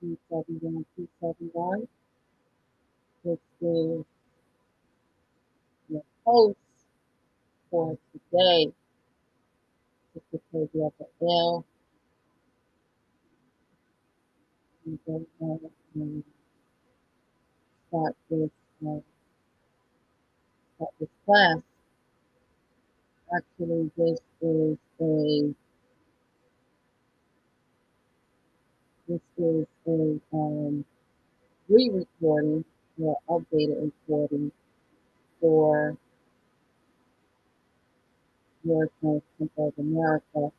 271. This is your host for today. This is Crazy of the L. We go ahead and start this, uh, start this class. Actually, this is a re-recording or updated recording for American Temple of America.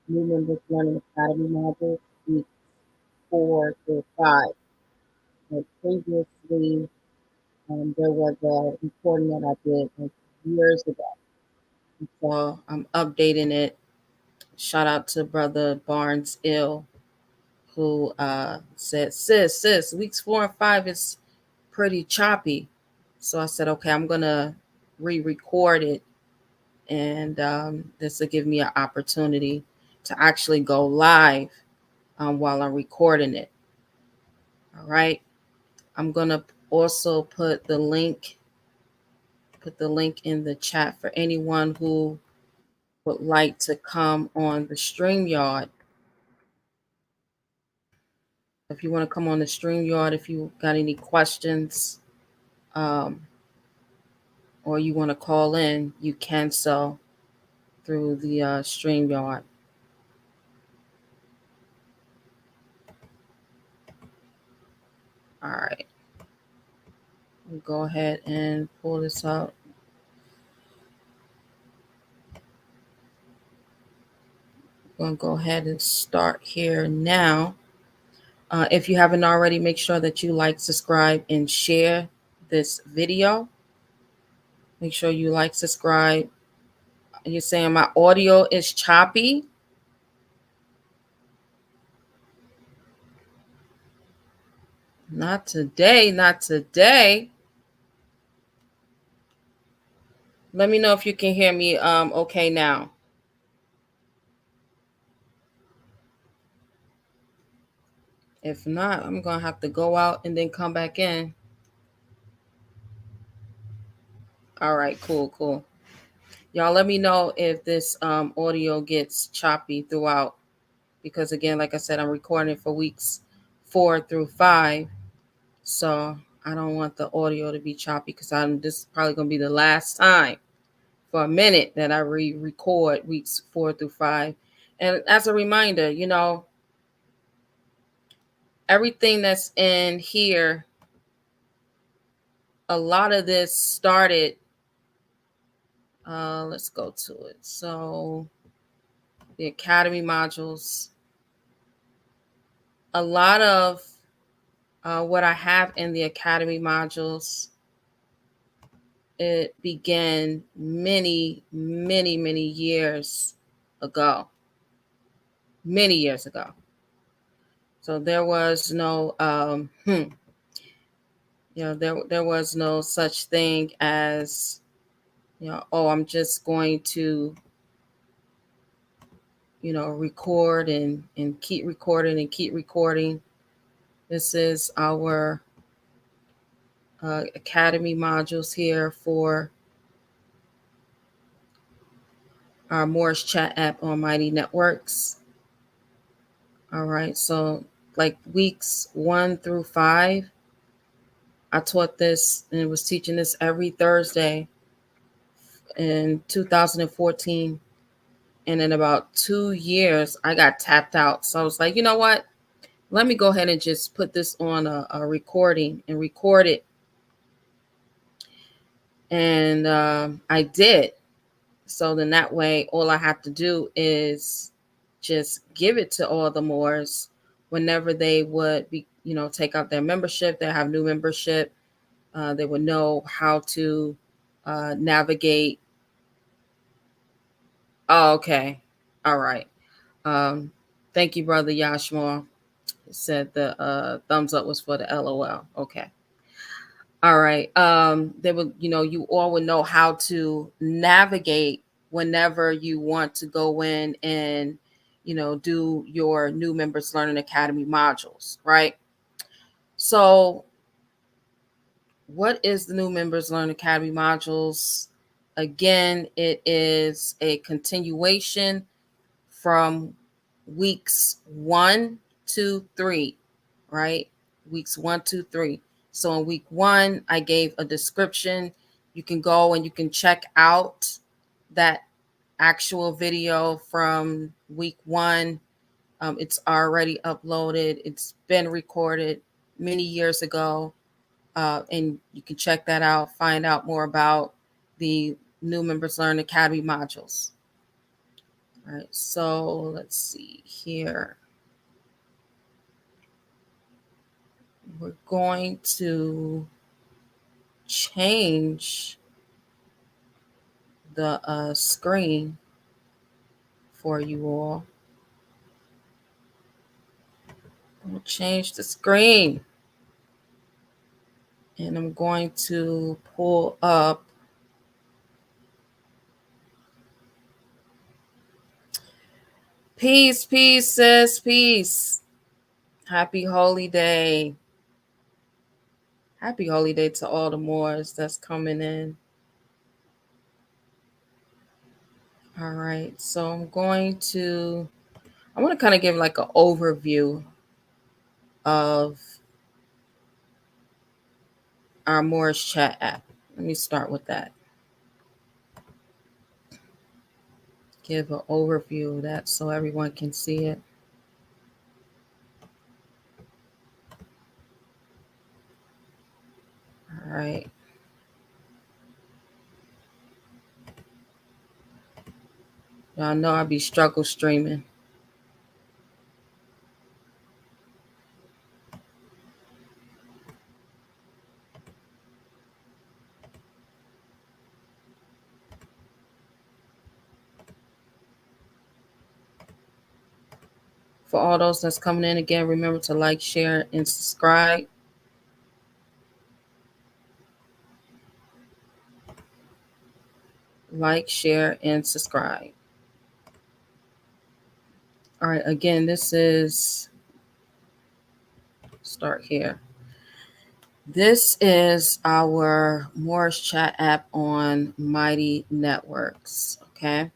New members learning Academy modules week 4 through 5. And previously, there was a recording that I did years ago. So I'm updating it. Shout out to Brother Barnes Ill, who said, sis, weeks 4 and 5 is pretty choppy. So I said, okay, I'm going to re-record it. And this will give me an opportunity to actually go live while I'm recording it. All right. I'm going to also put the link in the chat for anyone who would like to come on the StreamYard. If you want to come on the StreamYard, if you got any questions, or you want to call in, you can so through the StreamYard. All right. We'll go ahead and pull this up. I'm going to go ahead and start here now. If you haven't already, make sure that you like, subscribe, and share this video. Make sure you like, subscribe. You're saying my audio is choppy. Not today, not today. Let me know if you can hear me okay now. If not, I'm going to have to go out and then come back in. All right, cool. Y'all let me know if this audio gets choppy throughout. Because again, like I said, I'm recording for weeks 4 through 5. So I don't want the audio to be choppy because this is probably going to be the last time for a minute that I record weeks 4 through 5. And as a reminder, everything that's in here, a lot of this started, let's go to it. So the Academy modules, a lot of what I have in the Academy modules, it began many years ago. Many years ago. So there was no, there was no such thing as, I'm just going to, record and keep recording and keep recording. This is our Academy modules here for our Moorish chat app on Mighty Networks. All right, so like weeks 1 through 5, I taught this and was teaching this every Thursday in 2014. And in about 2 years, I got tapped out. So I was like, you know what? Let me go ahead and just put this on a recording and record it. And I did. So then that way, all I have to do is just give it to all the Moors whenever they would be, take out their membership. They have new membership. They would know how to navigate. Oh, okay. All right. Thank you, Brother Yashmore. Said the thumbs up was for the LOL. Okay. All right. They would, you all would know how to navigate whenever you want to go in and do your New Members Learning Academy modules, right? So what is the New Members Learning Academy modules? Again, it is a continuation from weeks 1 to 3, right? Weeks 1, 2, 3. So in week 1, I gave a description. You can go and you can check out that actual video from week 1. It's already uploaded. It's been recorded many years ago. And you can check that out, find out more about the New Members Learn Academy modules. All right, so let's see here. We're going to change the screen for you all. I'm going to change the screen. And I'm going to pull up peace, sis, peace. Happy Holy Day. Happy Holy Day to all the Moors that's coming in. All right, so I want to kind of give like an overview of our Moorish chat app. Let me start with that. Give an overview of that so everyone can see it. All right. Y'all know I be struggle streaming. For all those that's coming in again, remember to like, share, and subscribe. Like, share, and subscribe. All right, again, this is, start here. This is our Moorish chat app on Mighty Networks, okay?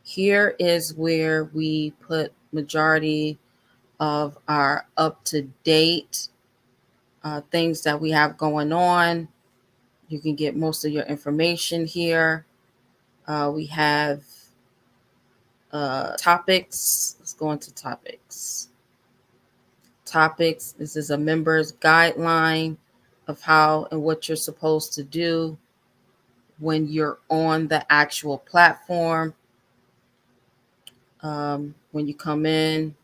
Here is where we put majority of our up-to-date things that we have going on. You can get most of your information here. We have topics. Let's go into topics. Topics. This is a member's guideline of how and what you're supposed to do when you're on the actual platform. When you come in,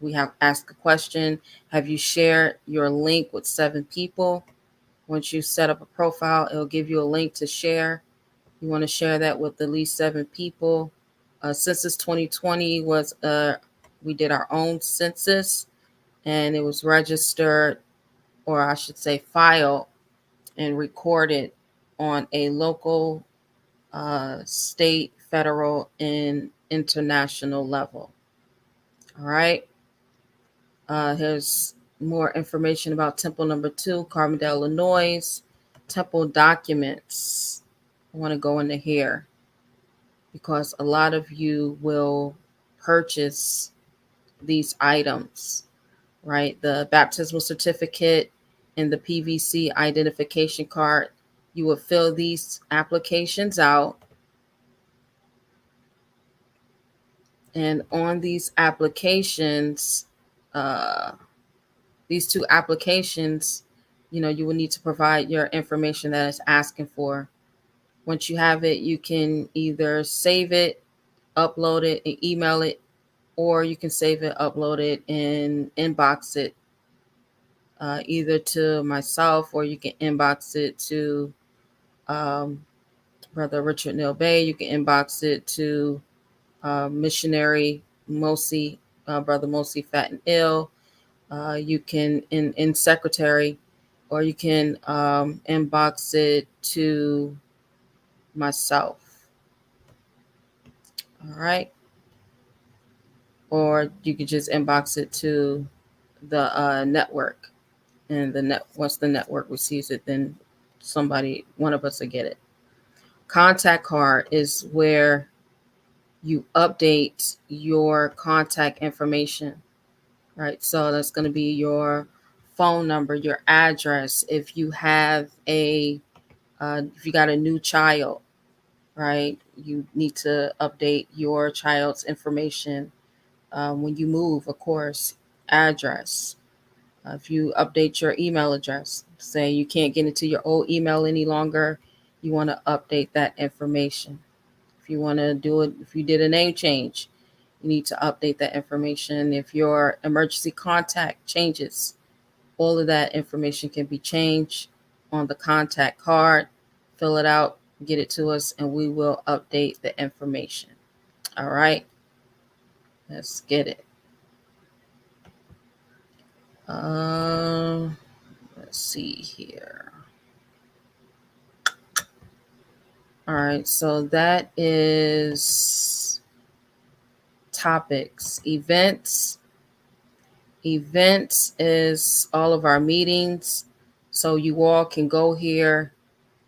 we have ask a question. Have you shared your link with 7 people? Once you set up a profile, it'll give you a link to share. You want to share that with at least 7 people. Census 2020 was, we did our own census, and it was registered, or I should say filed and recorded on a local, state, federal, and international level. All right. Here's more information about Temple number 2, Carbondale, Illinois. Temple documents. I want to go into here because a lot of you will purchase these items, right? The baptismal certificate and the PVC identification card. You will fill these applications out. And on these applications, these 2 applications, you will need to provide your information that it's asking for. Once you have it, you can either save it, upload it, and email it, or you can save it, upload it, and inbox it, either to myself, or you can inbox it to Brother Richard Neal Bay. You can inbox it to missionary Mosi, Brother Mosi Fat and Ill. You can in secretary, or you can inbox it to myself. All right. or you could just inbox it to the network, and once the network receives it, then one of us will get it. Contact card is where you update your contact information, right? So that's going to be your phone number, your address. If you have if you got a new child, right, you need to update your child's information. When you move, of course, address. If you update your email address, say you can't get into your old email any longer, you want to update that information. If you want to do it, if you did a name change, you need to update that information. If your emergency contact changes, all of that information can be changed on the contact card. Fill it out, get it to us, and we will update the information. All right, let's get it. Let's see here. All right, so that is topics. Events is all of our meetings. So you all can go here,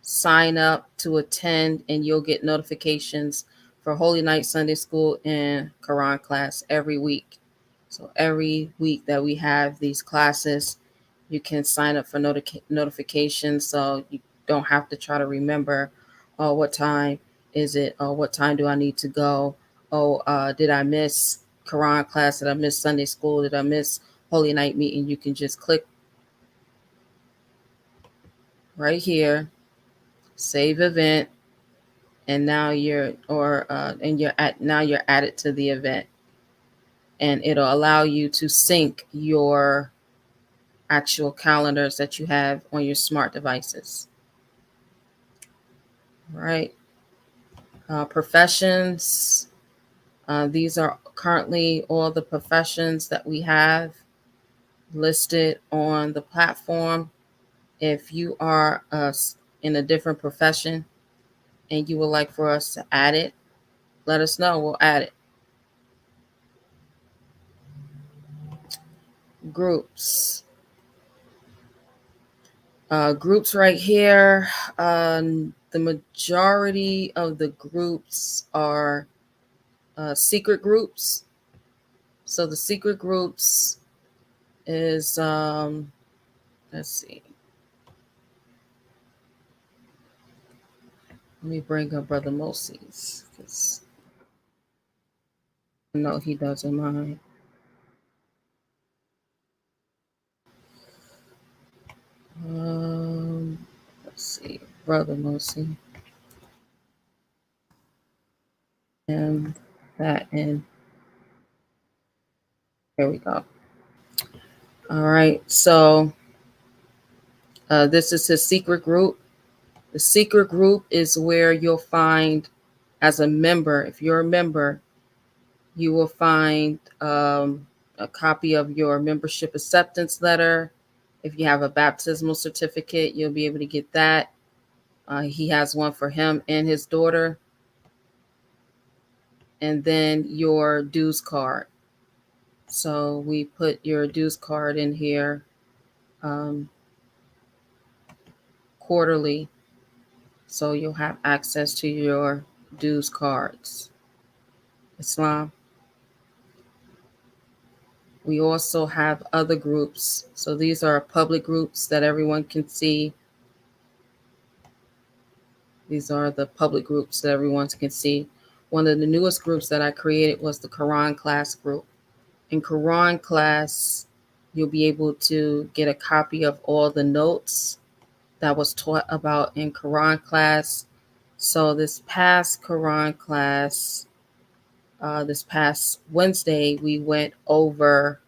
sign up to attend, and you'll get notifications for Holy Night Sunday School and Quran class every week. So every week that we have these classes, you can sign up for notifications, so you don't have to try to remember, oh, what time is it? Oh, what time do I need to go? Oh, did I miss Quran class? Did I miss Sunday school? Did I miss Holy Night meeting? You can just click right here, save event, and now you're added to the event, and it'll allow you to sync your actual calendars that you have on your smart devices. Right. Professions. These are currently all the professions that we have listed on the platform. If you are in a different profession and you would like for us to add it, let us know. We'll add it. Groups. Groups right here. The majority of the groups are secret groups. So the secret groups is, let's see. Let me bring up Brother Moses, because I know he doesn't mind. Let's see, Brother Moses. And that, and there we go. All right, so this is his secret group. The secret group is where you'll find, as a member, if you're a member, you will find a copy of your membership acceptance letter. If you have a baptismal certificate, you'll be able to get that. He has one for him and his daughter. And then your dues card. So we put your dues card in here quarterly. So you'll have access to your dues cards. Islam. We also have other groups. So these are public groups that everyone can see. These are the public groups that everyone can see. One of the newest groups that I created was the Quran class group. In Quran class, you'll be able to get a copy of all the notes that was taught about in Quran class. So this past Quran class, this past Wednesday, we went over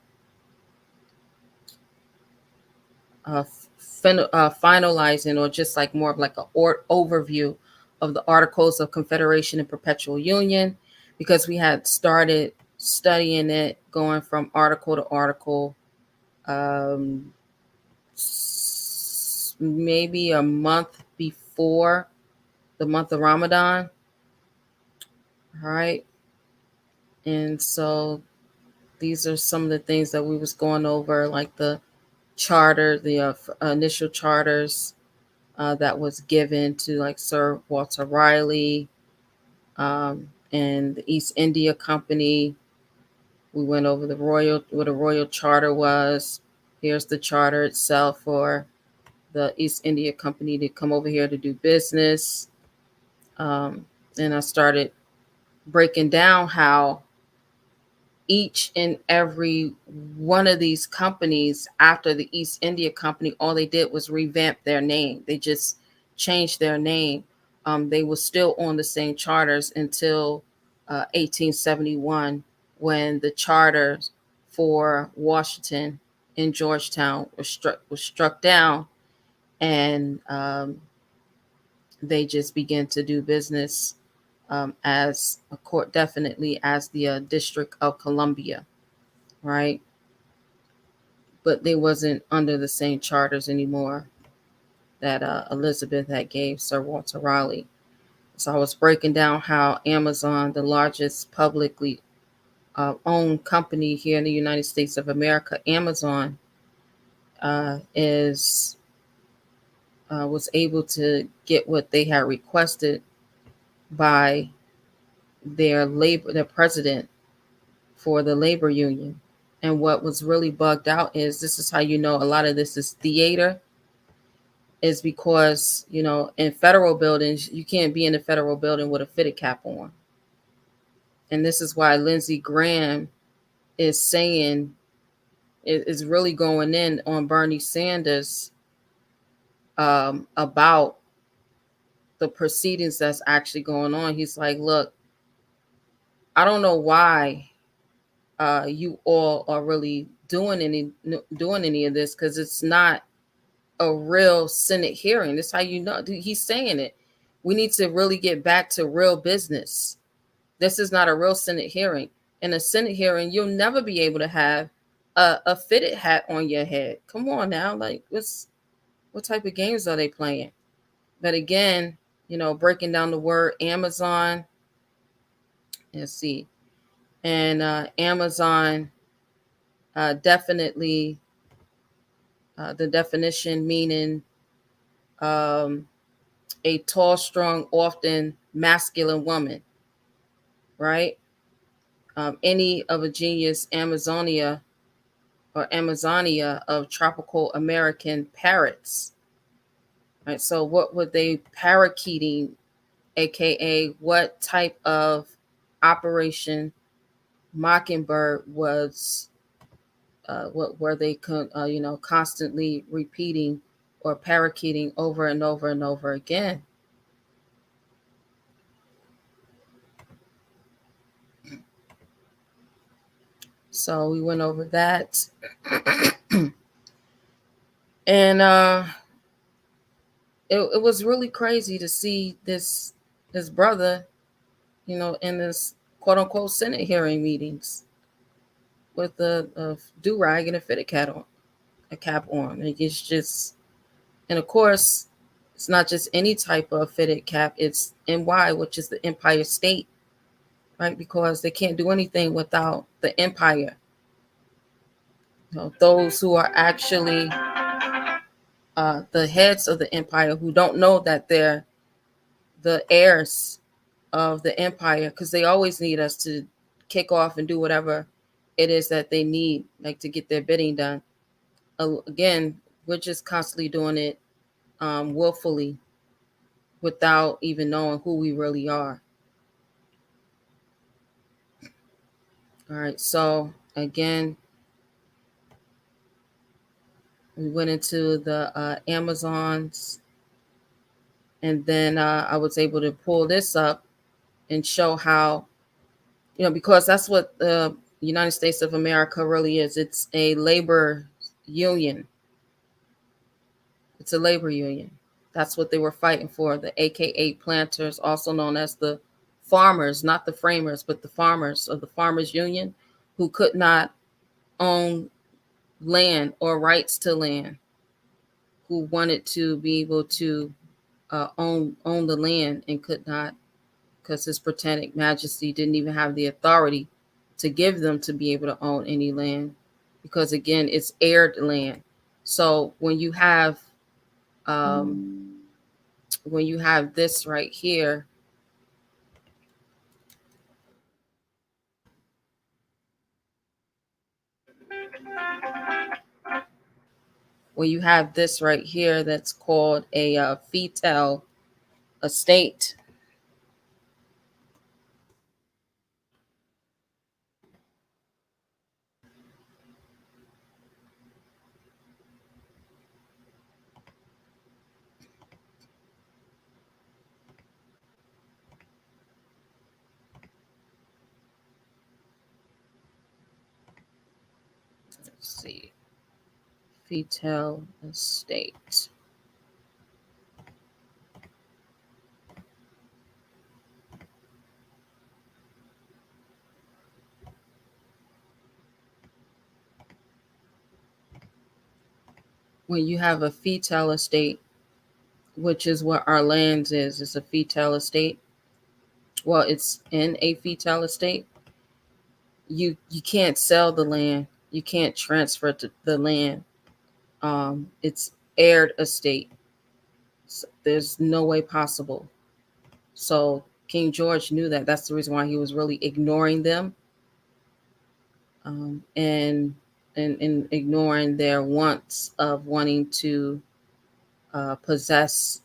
finalizing, or just like more of like an overview of the Articles of Confederation and Perpetual Union, because we had started studying it, going from article to article, maybe a month before the month of Ramadan. All right. And so these are some of the things that we was going over, like the charter, the initial charters that was given to like Sir Walter Raleigh and the East India Company. We went over what a royal charter was. Here's the charter itself for the East India Company to come over here to do business. And I started breaking down how each and every one of these companies after the East India Company, all they did was revamp their name. They just changed their name. They were still on the same charters until 1871, when the charters for Washington and Georgetown was struck down, and they just began to do business as a court, definitely as the District of Columbia, right? But they wasn't under the same charters anymore that Elizabeth had gave Sir Walter Raleigh. So I was breaking down how Amazon, the largest publicly owned company here in the United States of America, Amazon is was able to get what they had requested by their president for the labor union. And what was really bugged out is, this is how you know a lot of this is theater, is because, you know, in federal buildings, you can't be in a federal building with a fitted cap on. And this is why Lindsey Graham is saying, is really going in on Bernie Sanders about the proceedings that's actually going on. He's like, look, I don't know why you all are really doing any of this, because it's not a real Senate hearing. That's how you know. He's saying it. We need to really get back to real business. This is not a real Senate hearing. In a Senate hearing, you'll never be able to have a fitted hat on your head. Come on now, like what type of games are they playing? But again, you know, breaking down the word Amazon. Let's see, and Amazon definitely the definition meaning a tall, strong, often masculine woman, right? Any of a genius Amazonia or Amazonia of tropical American parrots, right? So what were they parakeeting, aka what type of Operation Mockingbird was? What were they, constantly repeating or parakeeting over and over and over again? So we went over that, and it was really crazy to see this brother, you know, in this quote unquote Senate hearing meetings with a do rag and a fitted cap on. It's just, and of course, it's not just any type of fitted cap. It's NY, which is the Empire State, right? Because they can't do anything without the empire. You know, those who are actually the heads of the empire, who don't know that they're the heirs of the empire, because they always need us to kick off and do whatever it is that they need, like to get their bidding done. Again, we're just constantly doing it willfully, without even knowing who we really are. All right, so again, we went into the Amazons, and then I was able to pull this up and show how, you know, because that's what the United States of America really is. It's a labor union. It's a labor union. That's what they were fighting for. The AKA planters, also known as the farmers, not the framers, but the farmers of the farmers union, who could not own land or rights to land, who wanted to be able to own the land and could not, because His Britannic Majesty didn't even have the authority to give them to be able to own any land, because again, it's heired land. So when you have this right here, that's called a fetal estate. Let's see, fetal estate. When you have a fetal estate, which is what our lands is, it's a fetal estate. Well, it's in a fetal estate. You can't sell the land. You can't transfer the land. It's heired estate. So there's no way possible. So King George knew that. That's the reason why he was really ignoring them, and ignoring their wants of wanting to have possession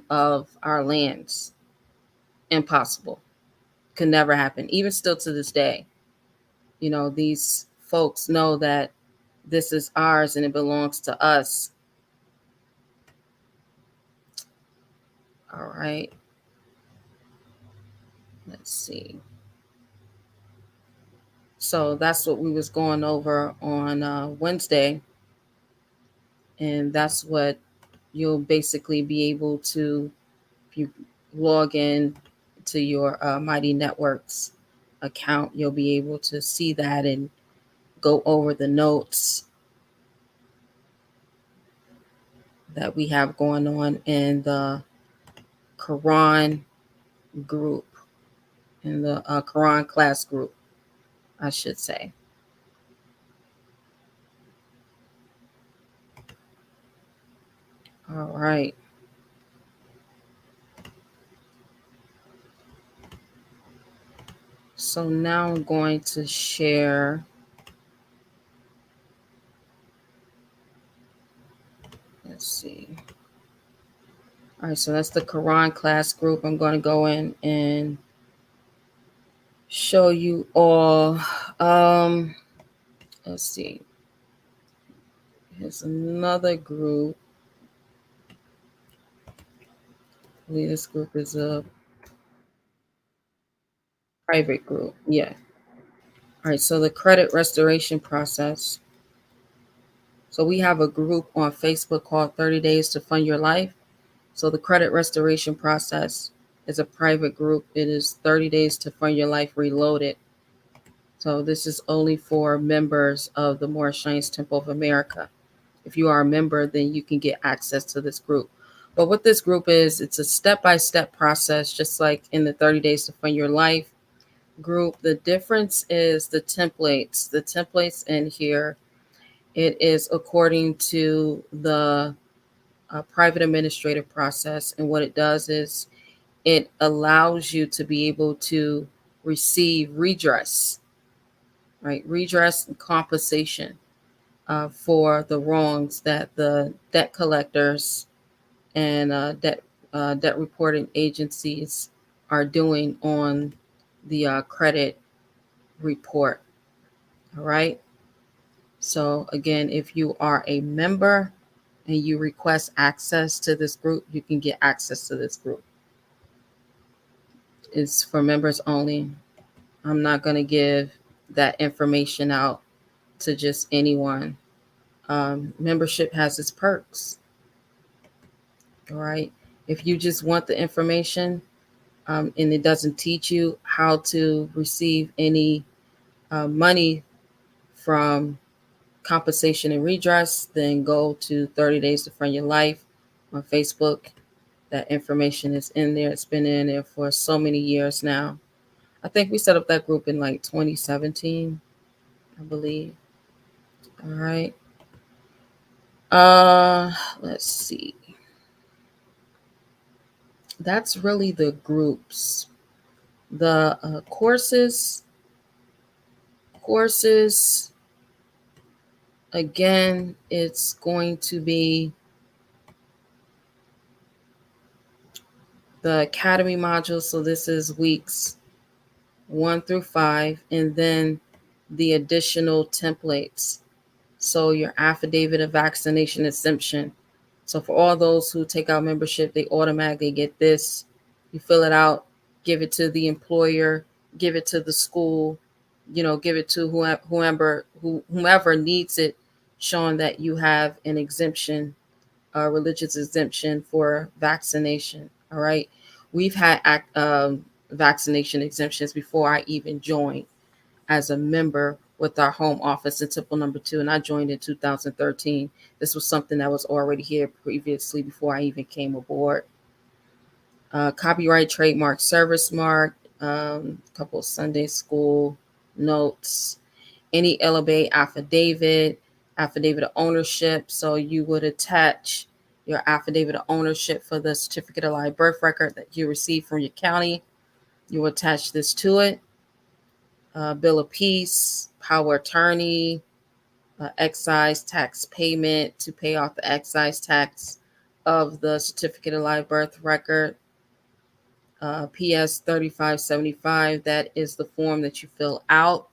of our lands. Impossible. Could never happen. Even still to this day, these folks know that this is ours and it belongs to us. All right. Let's see. So that's what we was going over on Wednesday, and that's what you'll basically be able to, if you log in to your Mighty Networks account, you'll be able to see that and go over the notes that we have going on in the Quran group, in the Quran class group, I should say. All right. So now I'm going to share. Let's see. All right, so that's the Quran class group. I'm going to go in and show you all. Let's see. Here's another group. I believe this group is a private group. Yeah. All right, so the credit restoration process. So we have a group on Facebook called 30 Days to Fund Your Life. So the credit restoration process is a private group. It is 30 Days to Fund Your Life Reloaded. So this is only for members of the Moorish Temple of America. If you are a member, then you can get access to this group. But what this group is, it's a step-by-step process, just like in the 30 Days to Fund Your Life group. The difference is the templates. The templates in here, it is according to the private administrative process. And what it does is it allows you to be able to receive redress, right? Redress and compensation for the wrongs that the debt collectors and debt reporting agencies are doing on the credit report. All right. So again, if you are a member and you request access to this group, you can get access to this group. It's for members only. I'm not going to give that information out to just anyone. Membership has its perks. All right. If you just want the information and it doesn't teach you how to receive any money from compensation and redress, then go to 30 Days to Fund Your Life on Facebook. That information is in there. It's been in there for so many years now. I think we set up that group in like 2017, I believe. All right. Let's see. That's really the groups. The courses again, it's going to be the academy module. So this is weeks 1 through 5, and then the additional templates. So your affidavit of vaccination exemption. So for all those who take out membership, they automatically get this. You fill it out, give it to the employer, give it to the school, give it to whomever needs it, showing that you have an exemption, a religious exemption for vaccination. All right. We've had vaccination exemptions before I even joined as a member with our home office in Temple Number 2, and I joined in 2013. This was something that was already here previously before I even came aboard. Copyright, trademark, service mark, a couple of Sunday school notes, any LBA affidavit of ownership. So you would attach your affidavit of ownership for the certificate of live birth record that you received from your county. You attach this to it. Bill of peace, power attorney, excise tax payment to pay off the excise tax of the certificate of live birth record. PS 3575, that is the form that you fill out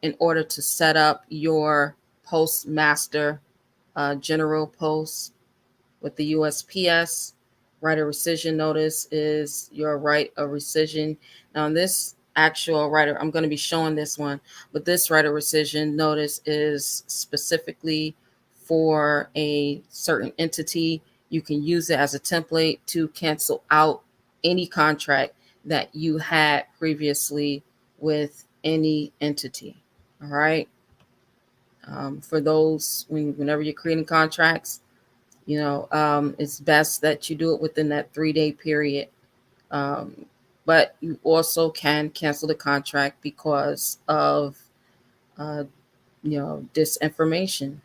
in order to set up your postmaster general post with the USPS. Right of rescission notice is your right of rescission. Now, in this actual I'm going to be showing this one, but this right of rescission notice is specifically for a certain entity. You can use it as a template to cancel out any contract that you had previously with any entity. All right. For those, whenever you're creating contracts, it's best that you do it within that 3-day period. But you also can cancel the contract because of, disinformation,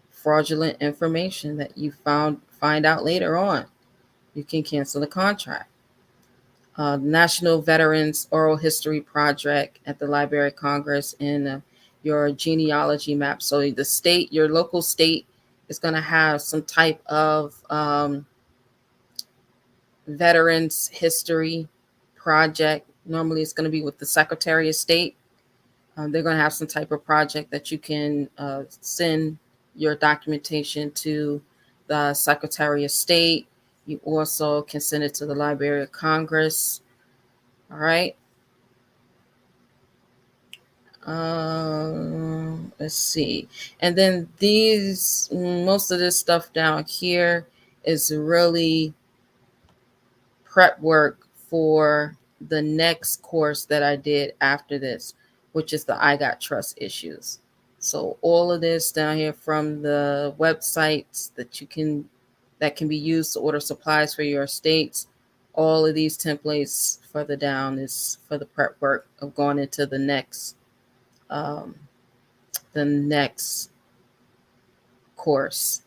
fraudulent information that you find out later on. You can cancel the contract. National Veterans Oral History Project at the Library of Congress and your genealogy map. So your local state is going to have some type of veterans history project. Normally it's going to be with the Secretary of State. They're going to have some type of project that you can send your documentation to the Secretary of State. You also can send it to the Library of Congress. All right. Let's see. And then most of this stuff down here is really prep work for the next course that I did after this, which is the I Got Trust Issues. So all of this down here from the websites that can be used to order supplies for your estates. All of these templates further down is for the prep work of going into the next course.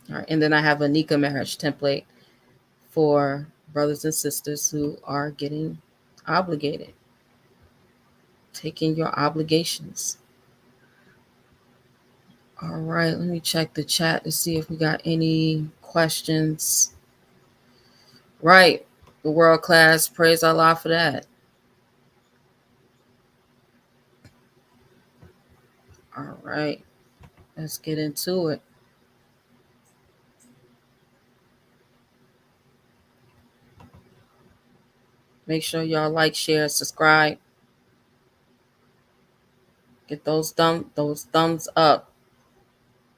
All right, and then I have a Nika marriage template for brothers and sisters who are getting obligated, taking your obligations. All right, let me check the chat to see if we got any questions. Right, the world class, praise Allah for that. All right, let's get into it. Make sure y'all like, share, subscribe. Get those thumbs up.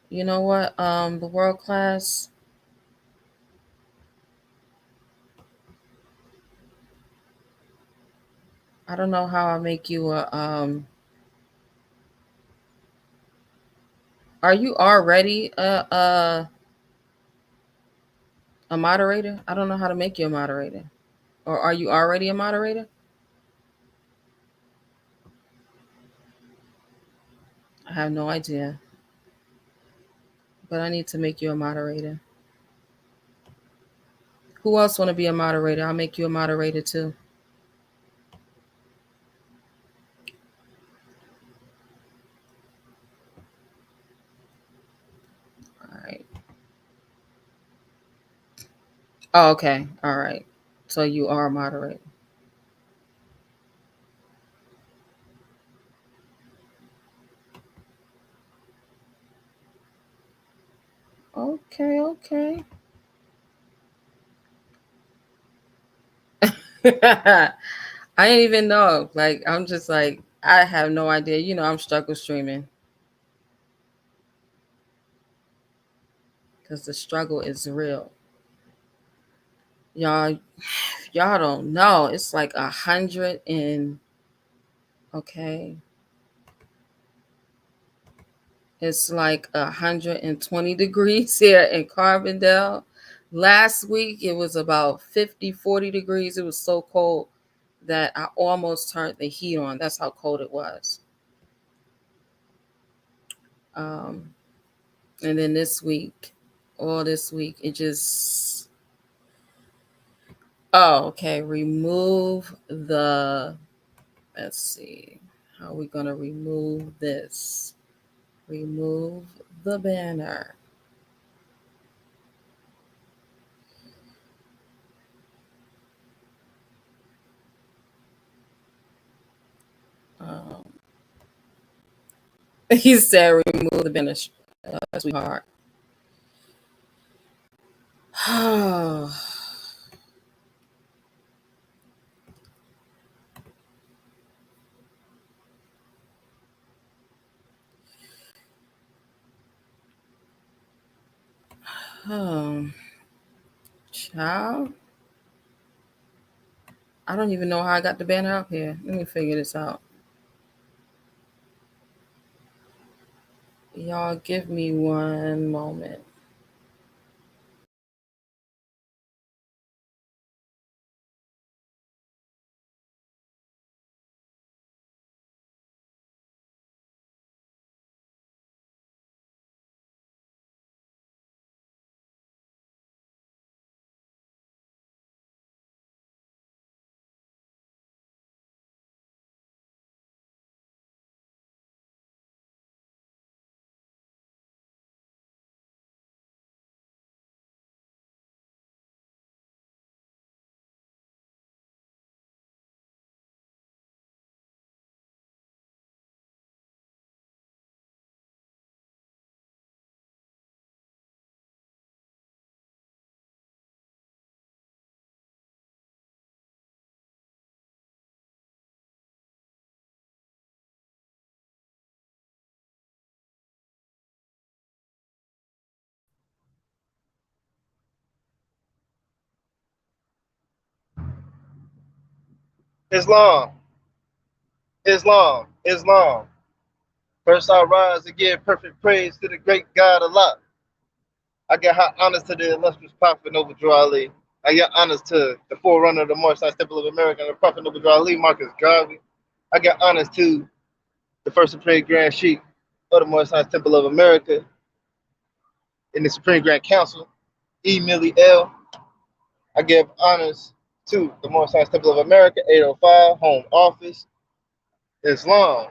You know what? The world class. I don't know how I make you a Are you already a moderator? I don't know how to make you a moderator. Or are you already a moderator? I have no idea. But I need to make you a moderator. Who else want to be a moderator? I'll make you a moderator too. All right. Oh, okay. All right. So you are a moderator. Okay, okay. I didn't even know. Like, I'm just like, I have no idea. I'm struggle streaming because the struggle is real. Y'all don't know. It's like 100 and okay. It's like 120 degrees here in Carbondale. Last week it was about 50, 40 degrees. It was so cold that I almost turned the heat on. That's how cold it was. Um, and then all this week, it just, oh, okay. Let's see. How are we going to remove this? Remove the banner. Um, he said, remove the banner, sweetheart. um, Child, I don't even know how I got the banner up here. Let me figure this out. Y'all give me one moment. Islam, Islam, Islam. First I rise and give perfect praise to the great God Allah. I give high honors to the illustrious Prophet Noble Drew Ali. I give honors to the forerunner of the Moorish Temple of America, the Prophet Noble Drew Ali, Marcus Garvey. I give honors to the first Supreme Grand Sheikh of the Moorish Temple of America in the Supreme Grand Council, E. Millie L. I give honors to the Moorish Temple of America, 805, Home Office, Islam.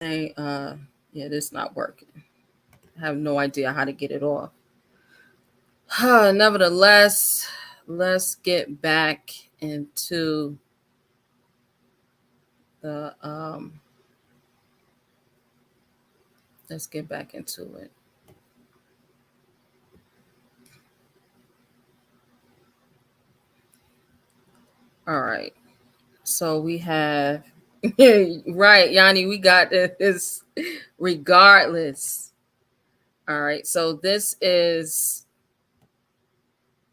Say, yeah, this not working. I have no idea how to get it off. Nevertheless, let's get back into the let's get back into it. All right. So we have right, Yanni, we got this regardless. All right. So this is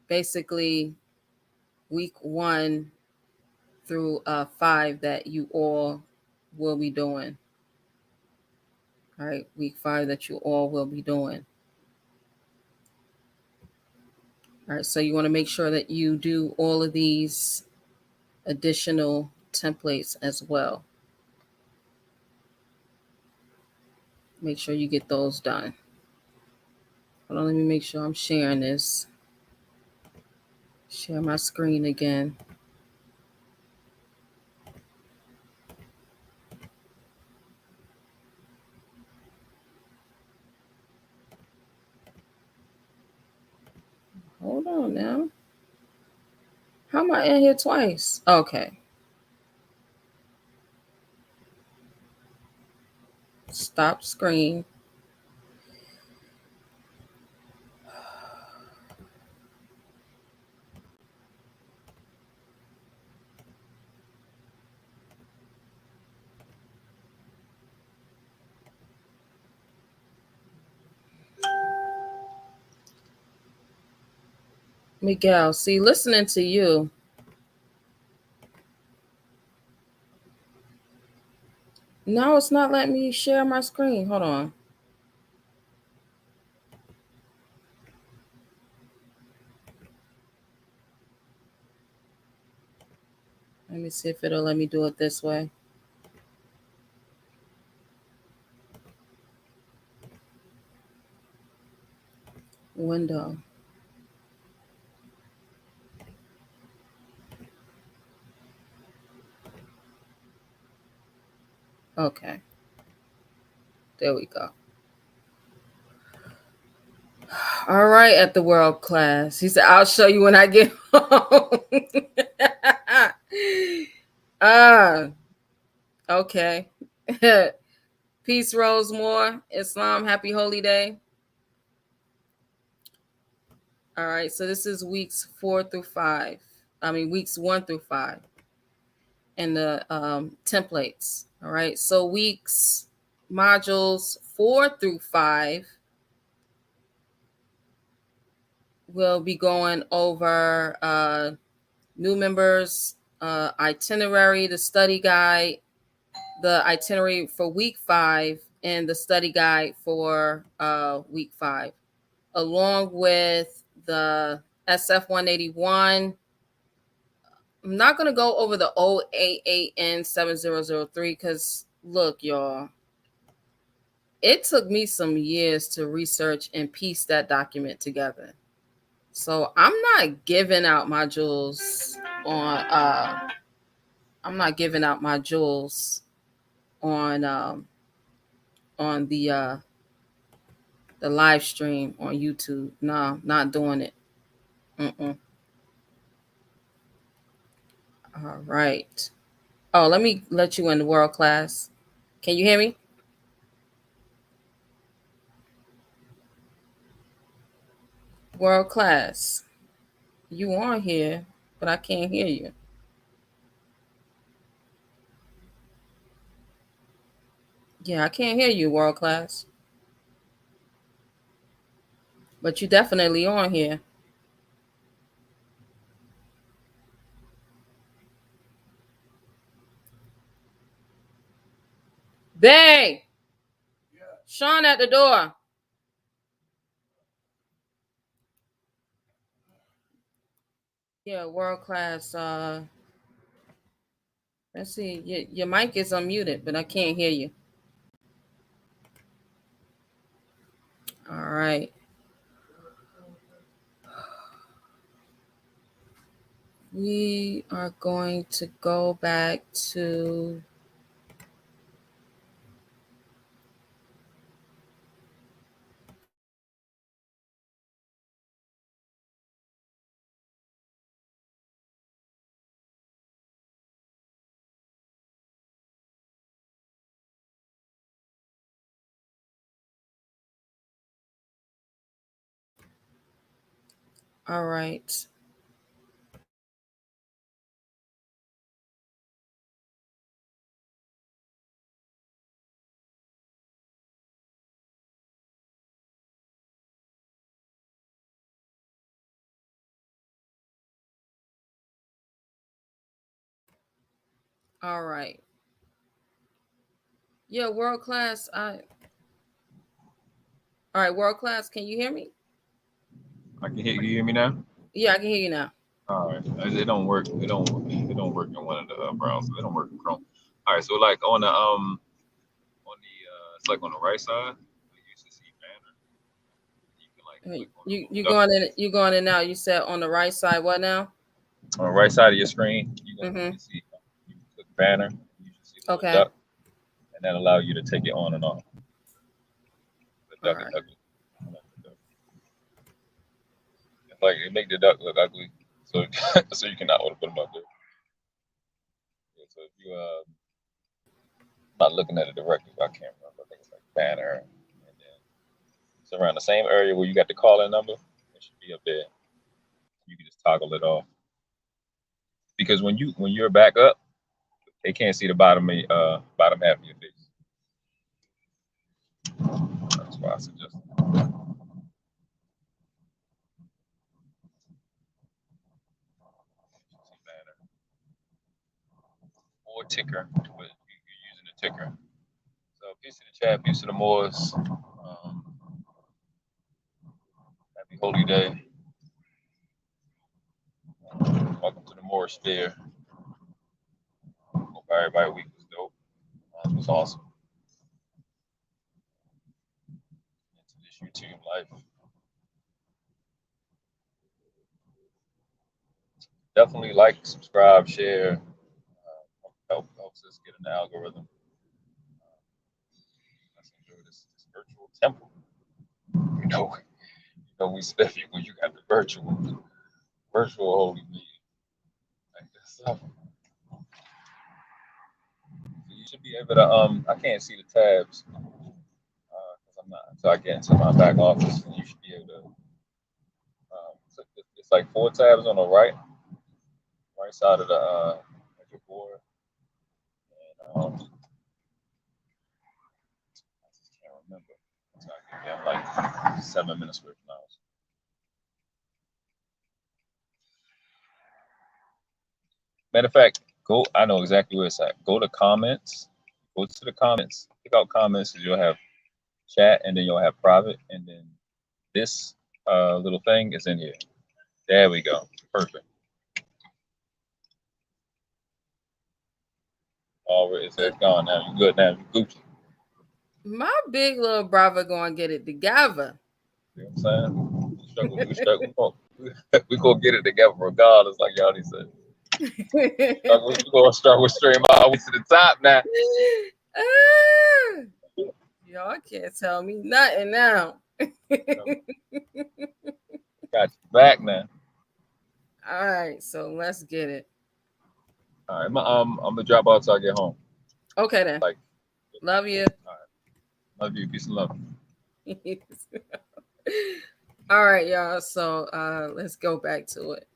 basically week 1 through 5 that you all will be doing. All right, week 5 that you all will be doing. All right, so you want to make sure that you do all of these additional templates as well. Make sure you get those done. Hold on, let me make sure I'm sharing this. Share my screen again. Hold on now. How am I in here twice? Okay. Stop screen. Miguel, see, listening to you. No, it's not letting me share my screen. Hold on. Let me see if it'll let me do it this way. Window. Okay. There we go. All right, at the world class. He said, I'll show you when I get home. Okay. Peace, Rosemore. Islam, happy holy day. All right, so this is weeks 4 through 5. I mean, weeks 1 through 5. And the templates. All right, so weeks, modules 4 through 5 will be going over new members, itinerary, the study guide, the itinerary for week 5, and the study guide for week 5, along with the SF 181. I'm not going to go over the 088N 7003 because, look, y'all, it took me some years to research and piece that document together. So I'm not giving out my jewels on I'm not giving out my jewels on the live stream on YouTube. No, not doing it. All right. Oh, let me let you in the world class. Can you hear me? World class. You on here, but I can't hear you. Yeah, I can't hear you, world class. But you definitely on here. Bang! Sean at the door. Yeah, world class. Let's see. Your mic is unmuted, but I can't hear you. All right. We are going to go back to All right. All right. Yeah, world class. All right, world class. Can you hear me? I can hear you. Hear me now? Yeah, I can hear you now. All right. It don't work. It don't. It don't work in one of the browsers. It don't work in Chrome. All right. So like it's like on the right side. You should see banner. You can like Hey, click on the You little you duck. going in? You going in now? You said on the right side. What now? On the right side of your screen, you Mm-hmm. can see you can click banner. You should see the little Okay. duck, and that allow you to take it on and off. The All duck is right. ugly. I like the duck. It's like it make the duck look ugly, so so you cannot want to put them up there. Yeah, so if you not looking at it directly, I can't remember. I think it's like banner, and then it's around the same area where you got the calling number. It should be up there. You can just toggle it off because when you're back up, they can't see the bottom half of your face. That's why I suggest banner or ticker, but you're using a ticker. So peace to the chat, peace to the Moors. Happy Holy Day. Welcome to the Moorish Fair. Hope everybody week was dope. It was awesome. Into this YouTube life. Definitely like, subscribe, share. Helps us get in the algorithm. Let's enjoy this virtual temple. We spiffy when you got the virtual holy meeting like this. So you should be able to I can't see the tabs because I'm not until I get into my back office. And you should be able to so it's like four tabs on the right side of your board. And I just can't remember. So I get like 7 minutes away from now. Matter of fact, go. I know exactly where it's at. Go to comments. Go to the comments. Pick out comments, and you'll have chat, and then you'll have private, and then this little thing is in here. There we go. Perfect. All right, it's gone now. You good now? You Gucci. My big little brother gonna get it together. You know what I'm saying? We struggle. We struggle. We gonna get it together regardless, like y'all said. We gonna struggle straight my way to the top now. Ah, y'all can't tell me nothing now. Got you back now. All right, so let's get it. All right, I'm gonna drop out till I get home. Okay then. Like, Love you. all right, love you. Peace and love. All right, y'all. So let's go back to it.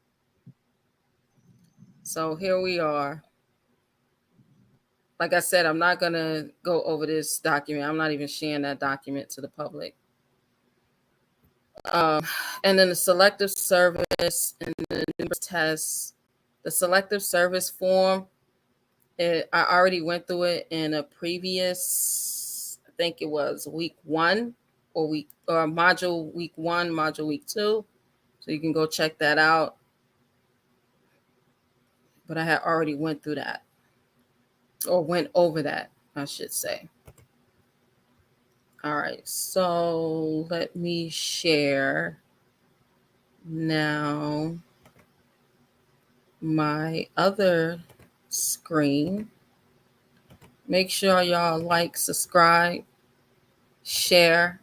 So here we are. Like I said, I'm not gonna go over this document. I'm not even sharing that document to the public. And then the selective service and the numerous tests. The selective service form, I already went through it in a previous, I think it was week 1 or module week 1, module week 2. So you can go check that out. But I had already went through that or went over that, I should say. All right, so let me share now my other screen. Make sure y'all like, subscribe, share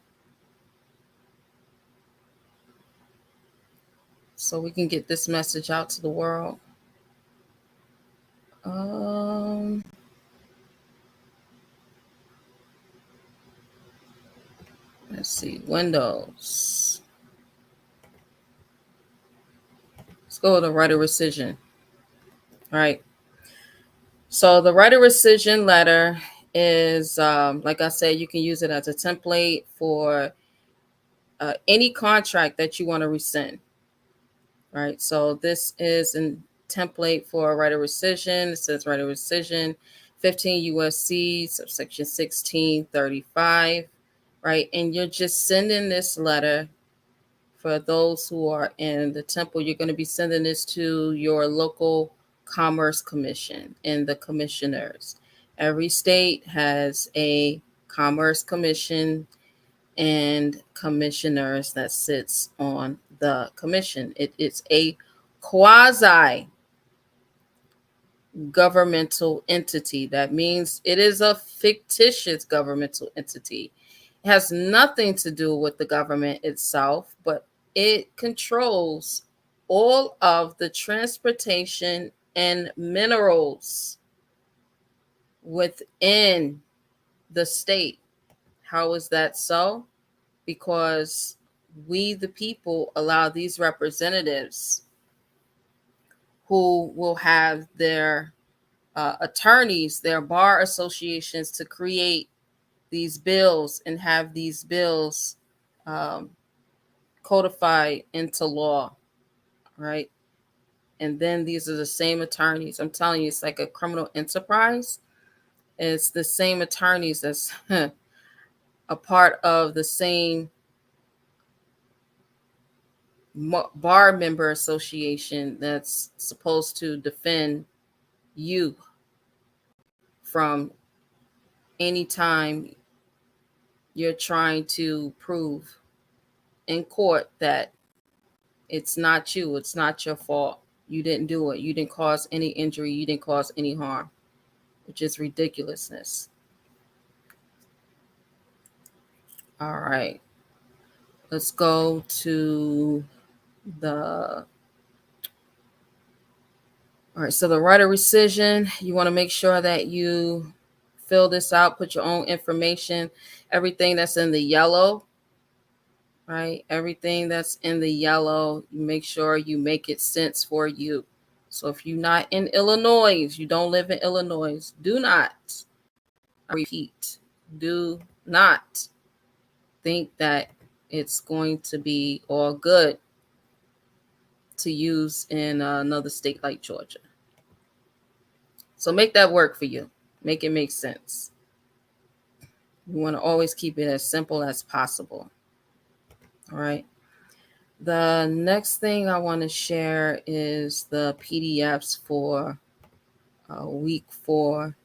so we can get this message out to the world. Um, let's see, Windows. Let's go with the right of rescission. All right. So the right of rescission letter is, like I said, you can use it as a template for any contract that you want to rescind. Right. So this is a template for a right of rescission. It says right of rescission, 15 U.S.C. subsection 1635. Right. And you're just sending this letter. For those who are in the temple, you're going to be sending this to your local commerce commission and the commissioners. Every state has a commerce commission and commissioners that sits on the commission. It's a quasi governmental entity. That means it is a fictitious governmental entity. It has nothing to do with the government itself, but it controls all of the transportation and minerals within the state. How is that so? Because we, the people, allow these representatives who will have their attorneys, their bar associations to create these bills and have these bills um, codified into law, right? And then these are the same attorneys. I'm telling you, it's like a criminal enterprise. It's the same attorneys that's a part of the same bar member association that's supposed to defend you from any time you're trying to prove in court that it's not you, it's not your fault. You didn't do it. You didn't cause any injury. You didn't cause any harm, which is ridiculousness. All right. Let's go to the. All right. So the right of rescission, you want to make sure that you fill this out, put your own information, everything that's in the yellow, right? Everything that's in the yellow, you make sure you make it sense for you. So if you're not in Illinois, you don't live in Illinois, do not, I repeat, do not think that it's going to be all good to use in another state like Georgia. So make that work for you. Make it make sense. You want to always keep it as simple as possible. All right. The next thing I want to share is the PDFs for week 4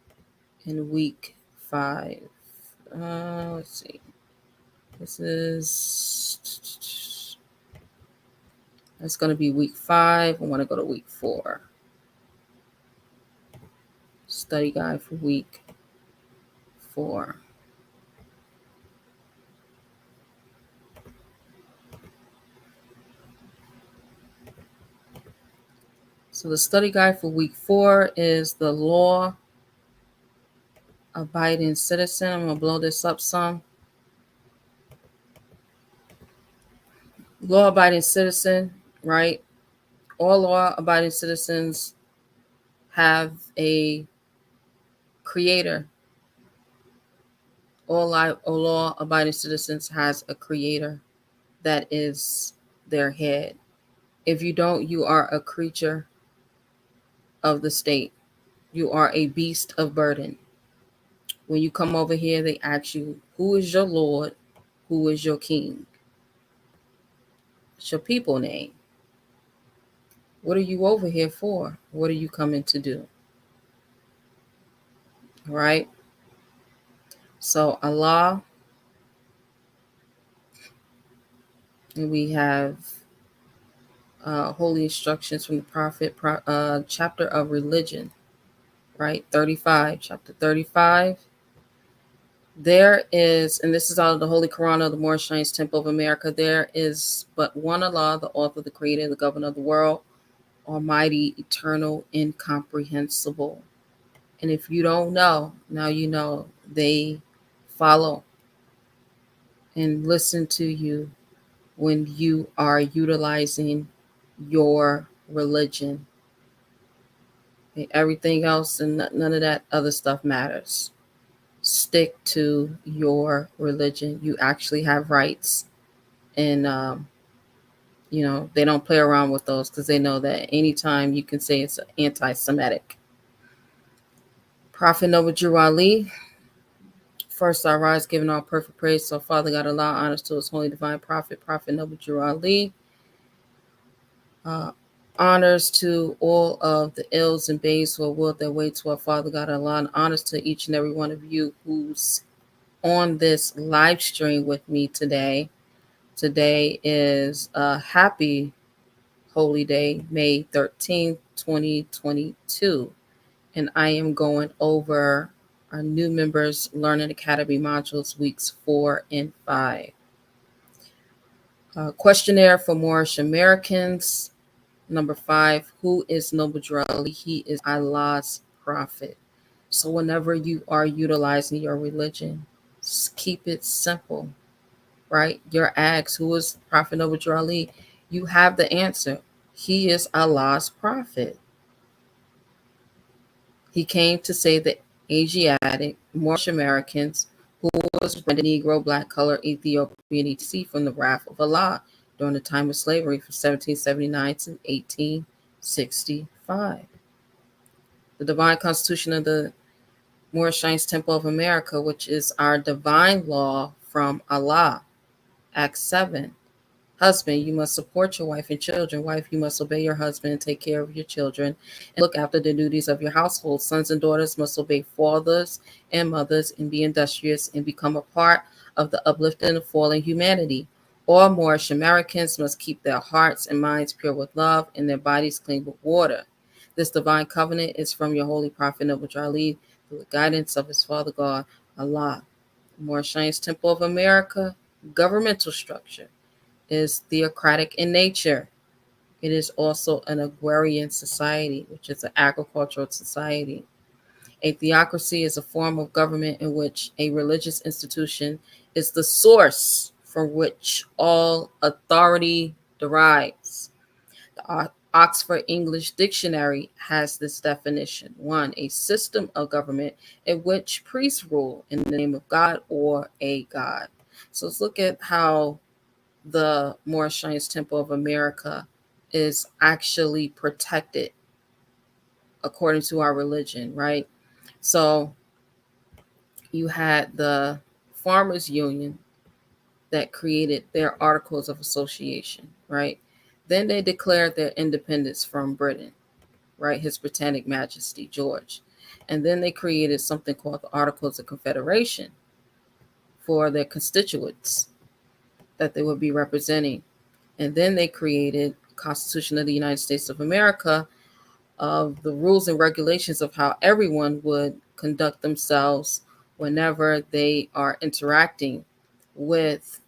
and week 5. Let's see. This is, that's going to be week 5. I want to go to week 4. Study guide for week 4. So the study guide for week 4 is the law abiding citizen. I'm going to blow this up some. Law abiding citizen, right? All law abiding citizens have a creator. All law abiding citizens has a creator that is their head. If you don't, you are a creature of the state. You are a beast of burden. When you come over here, they ask you, who is your Lord? Who is your king? It's your people name. What are you over here for? What are you coming to do? All right. So Allah, and we have holy instructions from the Prophet, chapter of religion, right? 35, chapter 35. There is, and this is out of the Holy Quran of the Moorish Temple of America, there is but one Allah, the author, the creator, the governor of the world, almighty, eternal, incomprehensible. And if you don't know, now you know. They follow and listen to you when you are utilizing your religion. Okay, everything else and none of that other stuff matters. Stick to your religion. You actually have rights, and they don't play around with those because they know that anytime you can say it's anti-Semitic. Prophet Noble Drew Ali. First, I rise, giving all perfect praise. So, Father God, allow honors to His holy divine prophet, Prophet Noble Drew Ali. Uh, honors to all of the ills and babes who have willed their way to our Father God, allow, and honors to each and every one of you who's on this live stream with me today. Today is a happy holy day, May 13th, 2022. And I am going over our new members Learning Academy modules weeks 4 and 5. Questionnaire for Moorish Americans. Number 5, who is Noble Drew Ali? He is Allah's prophet. So whenever you are utilizing your religion, keep it simple, right? Your ask, who is Prophet Noble Drew Ali? You have the answer. He is Allah's prophet. He came to save the Asiatic, Moorish Americans who was rendered Negro, black, color, Ethiopian, etc. from the wrath of Allah during the time of slavery from 1779 to 1865. The Divine Constitution of the Moorish Temple of America, which is our divine law from Allah. Act 7. Husband, you must support your wife and children. Wife, you must obey your husband and take care of your children and look after the duties of your household. Sons and daughters must obey fathers and mothers and be industrious and become a part of the uplifting and falling humanity. All Moorish Americans must keep their hearts and minds pure with love and their bodies clean with water. This divine covenant is from your holy prophet Noble Drew Ali through the guidance of his Father God, Allah. Moorish Temple of America, governmental structure is theocratic in nature. It is also an agrarian society, which is an agricultural society. A theocracy is a form of government in which a religious institution is the source from which all authority derives. The Oxford English Dictionary has this definition. 1. A system of government in which priests rule in the name of God or a god. So let's look at how the Moorish Temple of America is actually protected according to our religion, right? So you had the Farmers Union that created their Articles of Association, right? Then they declared their independence from Britain, right? His Britannic Majesty George. And then they created something called the Articles of Confederation for their constituents that they would be representing. And then they created Constitution of the United States of America of the rules and regulations of how everyone would conduct themselves whenever they are interacting with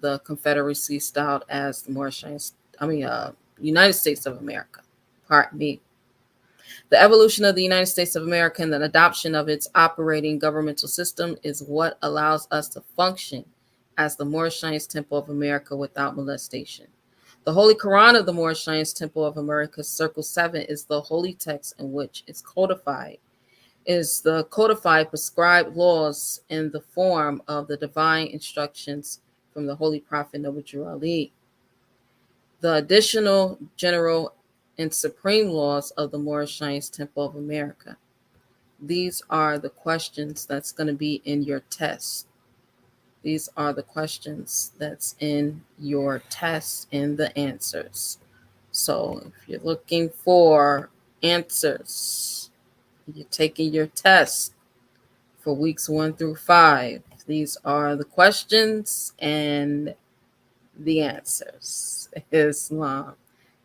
the Confederacy styled as the United States of America. Part B. The evolution of the United States of America and the adoption of its operating governmental system is what allows us to function as the Moorish Temple of America without molestation. The Holy Quran of the Moorish Temple of America, Circle 7, is the holy text in which is the codified prescribed laws in the form of the divine instructions from the Holy Prophet Noble Drew Ali. The additional general and supreme laws of the Moorish Temple of America. These are the questions that's going to be in your test. These are the questions that's in your test and the answers. So if you're looking for answers, you're taking your test for weeks 1 through 5. These are the questions and the answers. Islam.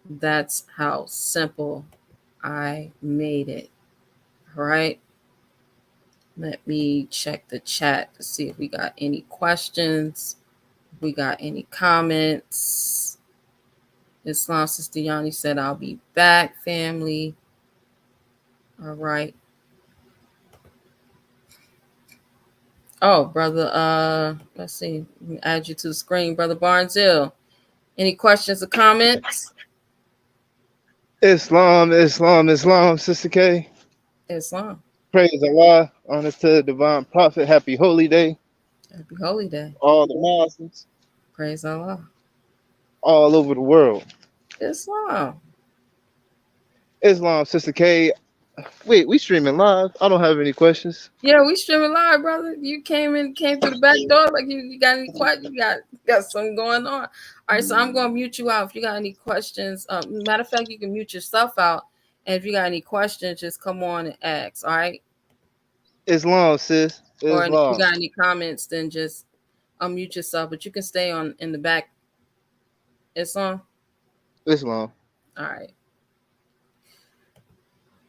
That's how simple I made it. All right. Let me check the chat to see if we got any questions. If we got any comments. Islam Sister Yanni said, I'll be back, family. All right. Oh, brother, let's see. Let me add you to the screen, Brother Barnesville. Any questions or comments? Islam, Islam, Islam, Sister K. Islam. Praise Allah. Honor to the divine prophet. Happy holy day. Happy Holy Day. All the Muslims Praise Allah. all over the world. Islam. Islam, Sister K. Wait, we streaming live. I don't have any questions. Yeah, we streaming live, brother. You came through the back door. Like you got any questions? You got something going on. All right, so I'm gonna mute you out. If you got any questions, matter of fact, you can mute yourself out. And if you got any questions, just come on and ask. All right. Islam, sis. Or if you Islam. got any comments, then just unmute yourself. But you can stay on in the back. It's on. Islam. All right.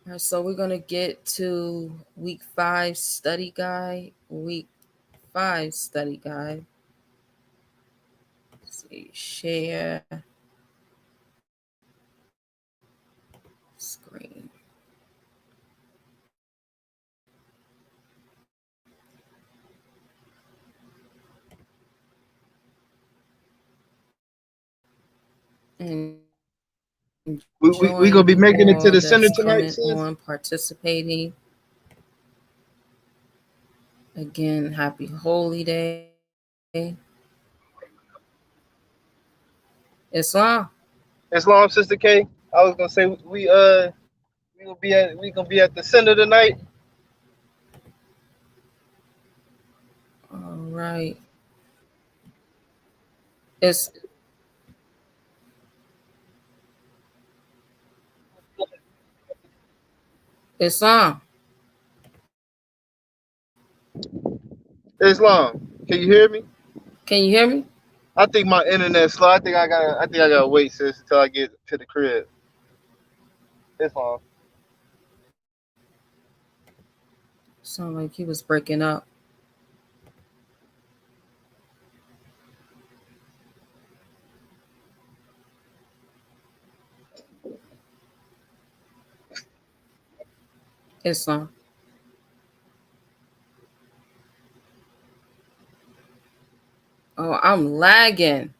All right. So we're gonna get to week 5 study guide. Week 5 study guide. Let's see. Share screen. And We gonna join be you making it to all the that's center tonight, coming sis. on, participating. Again, happy holy day. Islam. Islam, Sister K. I was gonna say we gonna be at the center tonight. All right. It's Islam. Islam. Can you hear me? Can you hear me? I think my internet's slow. I think I gotta wait, sis, until I get to the crib. Islam. Sound like he was breaking up. Islam. Oh, I'm lagging.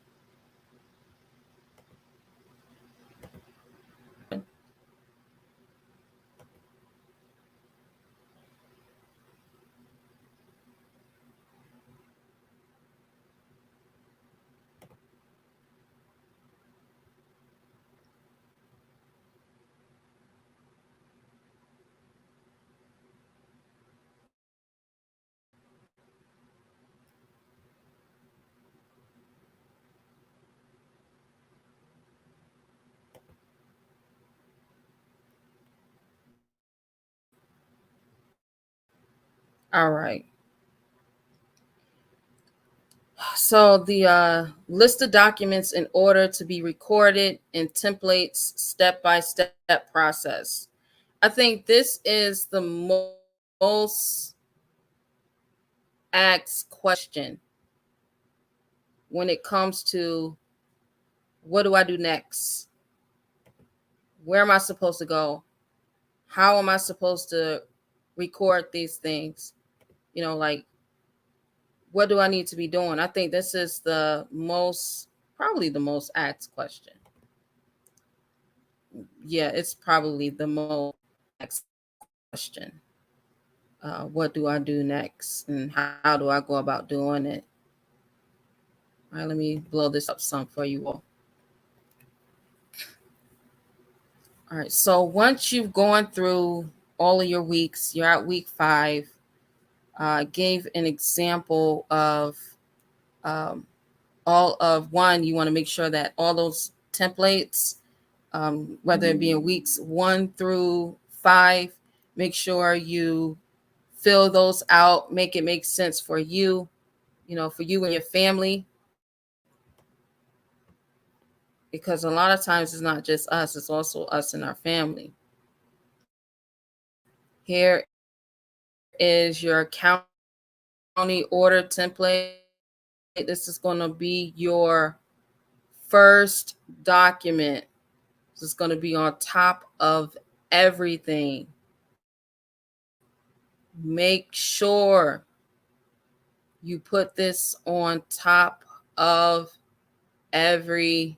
All right. So the list of documents in order to be recorded in templates, step-by-step process. I think this is the most asked question when it comes to what do I do next? Where am I supposed to go? How am I supposed to record these things? Like, what do I need to be doing? I think this is probably the most asked question. Yeah, it's probably the most asked question. What do I do next? And how do I go about doing it? All right, let me blow this up some for you all. All right, so once you've gone through all of your weeks, you're at week 5. Gave an example of all of one. You want to make sure that all those templates, whether it be in weeks 1 through 5, make sure you fill those out, make it make sense for you, for you and your family. Because a lot of times it's not just us, it's also us and our family. Here is your county order template. This is going to be your first document. This is going to be on top of everything. Make sure you put this on top of everything.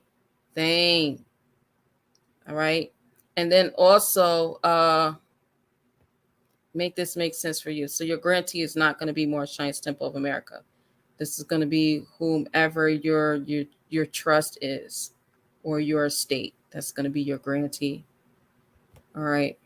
All right. And then also make this make sense for you. So your grantee is not going to be Moorish Science Temple of America. This is going to be whomever your trust is, or your estate. That's going to be your grantee. All right.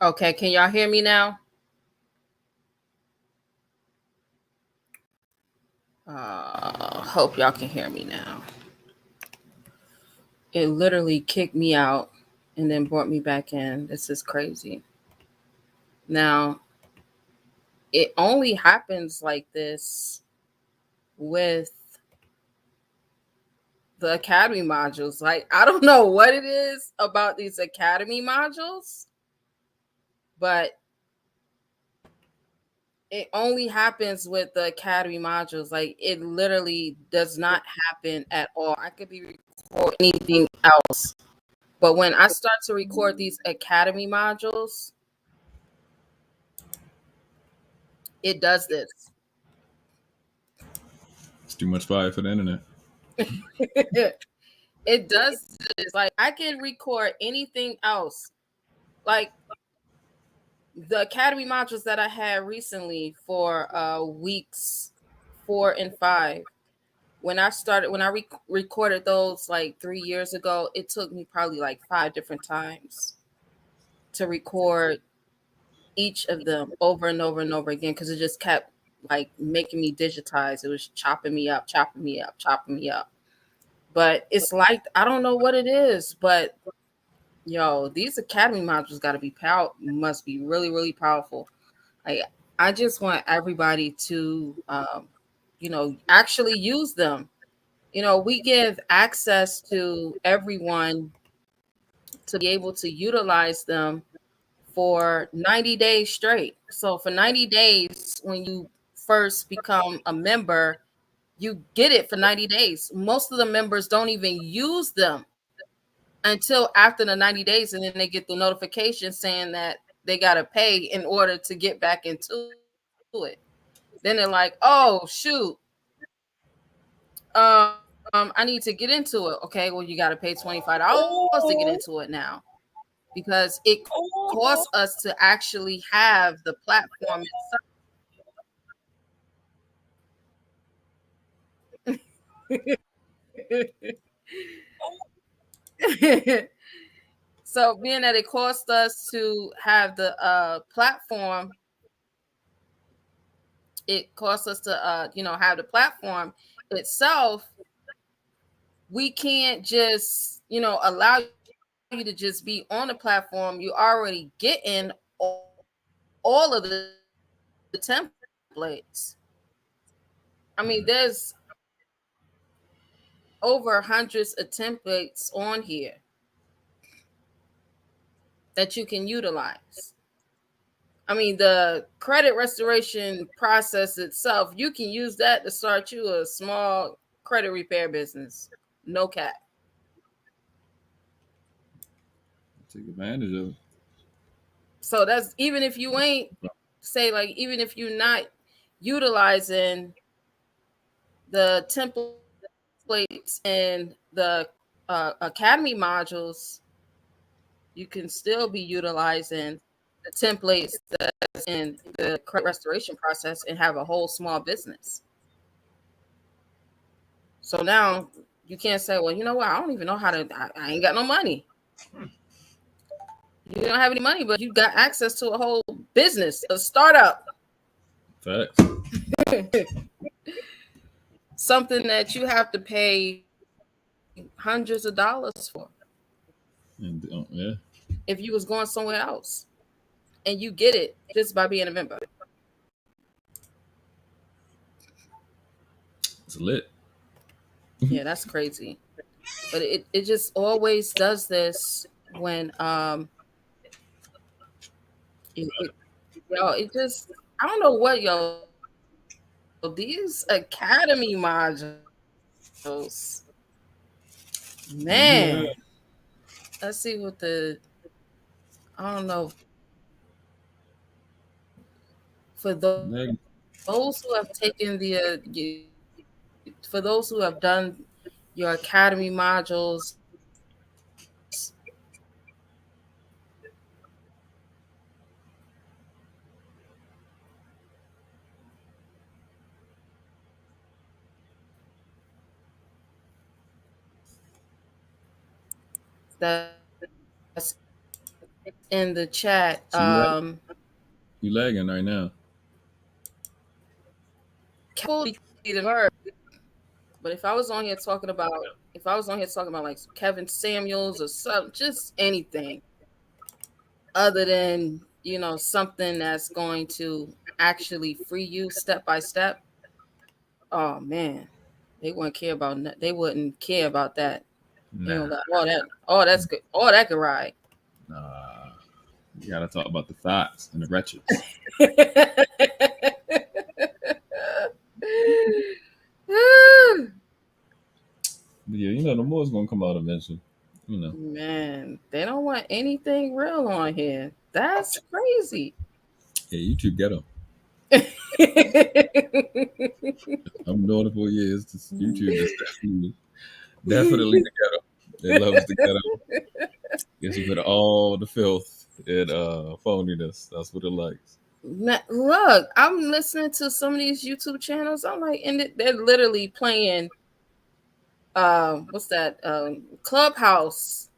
Okay, can y'all hear me now? Hope y'all can hear me now. It literally kicked me out and then brought me back in. This is crazy. Now, it only happens like this with the academy modules. Like, I don't know what it is about these academy modules, but it only happens with the academy modules. Like, it literally does not happen at all. I could be recording anything else, but when I start to record these academy modules, it does this. It's too much fire for the internet. It does this. Like, I can record anything else. Like, the academy modules that I had recently for weeks 4 and 5. When I recorded those like 3 years ago, it took me probably like 5 different times to record each of them over and over and over again, because it just kept like making me digitize. It was chopping me up, chopping me up, chopping me up. But it's like, I don't know what it is, but yo, these academy modules got to be must be really, really powerful. Like, I just want everybody to, actually use them. We give access to everyone to be able to utilize them for 90 days straight. So for 90 days, when you first become a member, you get it for 90 days. Most of the members don't even use them until after the 90 days, and then they get the notification saying that they got to pay in order to get back into it. Then they're like, oh shoot, I need to get into it. Okay, well, you got to pay $25 to get into it now, because it costs us to actually have the platform itself. So being that it costs us to have the platform, it costs us to have the platform itself. We can't just allow you to just be on the platform. You already getting all of the templates. I mean, there's over hundreds of templates on here that you can utilize. I mean, the credit restoration process itself, you can use that to start you a small credit repair business. No cap. Take advantage of it. So that's even if you ain't say like even if you're not utilizing the templates in the academy modules, you can still be utilizing the templates that's in the credit restoration process and have a whole small business. So now you can't say, well, you know what? I don't even know how to. I ain't got no money. You don't have any money, but you got access to a whole business, a startup, Facts. something that you have to pay hundreds of dollars for And yeah, if you was going somewhere else, and you get it just by being a member. it's lit. Yeah, that's crazy. But it just always does this when it it just, I don't know what, these academy modules, man. Yeah. Let's see what I don't know, for those who have taken for those who have done your academy modules, that's in the chat. So you lagging right now. But if I was on here talking about, like Kevin Samuels or something, just anything other than something that's going to actually free you step by step. Oh man, they wouldn't care about that. Nah, That's good. All that could ride. nah. You gotta talk about the thoughts and the wretches. But yeah, the more's gonna come out eventually. Man, they don't want anything real on here. That's crazy. Yeah, YouTube ghetto. I'm doing it for years. YouTube is definitely the ghetto. It loves the ghetto. Gets rid of all the filth and phoniness. That's what it likes. Look, I'm listening to some of these YouTube channels. I'm like, and they're literally playing what's that? Clubhouse.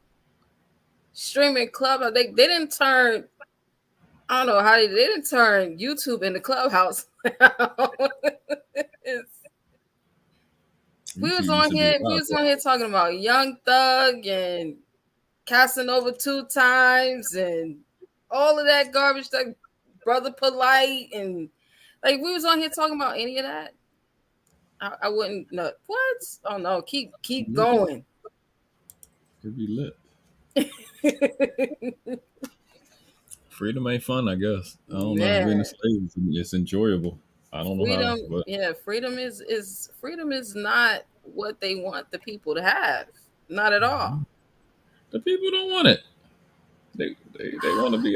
Streaming Clubhouse. They didn't turn, I don't know how they didn't turn YouTube into Clubhouse. We was on here talking about Young Thug and Casanova 2 times and all of that garbage, like Brother Polite, and like we was on here talking about any of that. I wouldn't know what. Oh no, keep going. It'd be lit. Freedom ain't fun, I guess. I don't know. Being a slave, it's enjoyable. I don't know how. But... yeah, freedom is not what they want the people to have. Not at all. The people don't want it. They want to be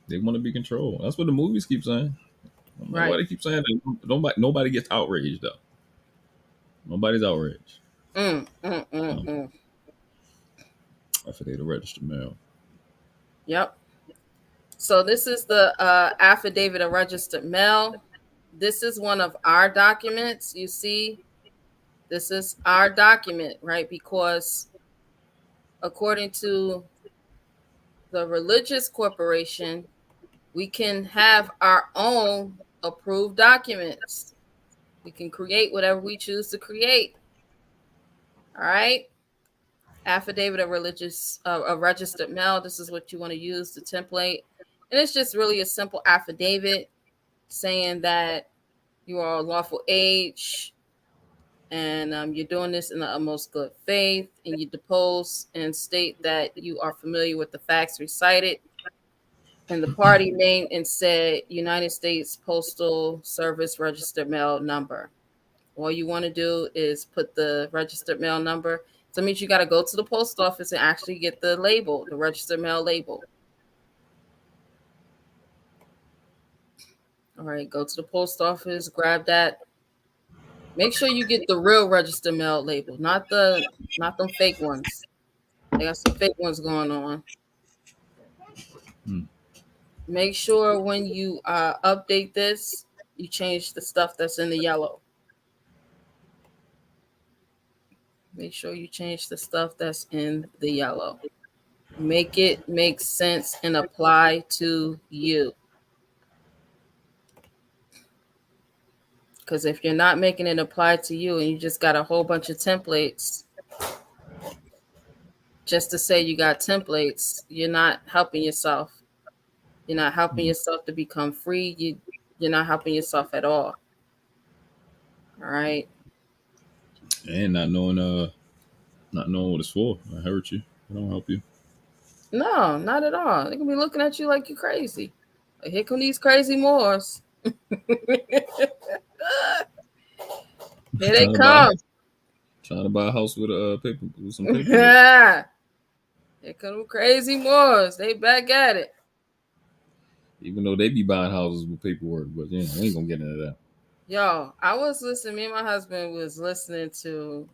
they want to be controlled. That's what the movies keep saying. I don't know why they keep saying that. Nobody gets outraged though. Nobody's outraged. Affidavit registered mail. Yep. So this is the affidavit of registered mail. This is one of our documents. You see, this is our document, right? Because according to the religious corporation, we can have our own approved documents. We can create whatever we choose to create. All right. Affidavit of registered mail. This is what you want to use, the template. And it's just really a simple affidavit saying that you are a lawful age and you're doing this in the utmost good faith, and you depose and state that you are familiar with the facts recited and the party name and said United States Postal Service registered mail number. All you want to do is put the registered mail number. So it means you got to go to the post office and actually get the label, the registered mail label. All right, go to the post office, grab that. Make sure you get the real registered mail label, not them fake ones. They got some fake ones going on. Make sure when you update this, you change the stuff that's in the yellow. Make sure you change the stuff that's in the yellow. Make it make sense and apply to you. Because if you're not making it apply to you and you just got a whole bunch of templates, just to say you got templates, you're not helping yourself. You're not helping yourself to become free. You're not helping yourself at all. All right. And not knowing what it's for. I hurt you. I don't help you. No, not at all. They can be looking at you like you're crazy. Like, here come these crazy Moors. Here they come. Trying to buy a house with some paper. Here come them crazy Moors. They back at it. Even though they be buying houses with paperwork, but we ain't gonna get into that. Yo, I was listening. Me and my husband was listening to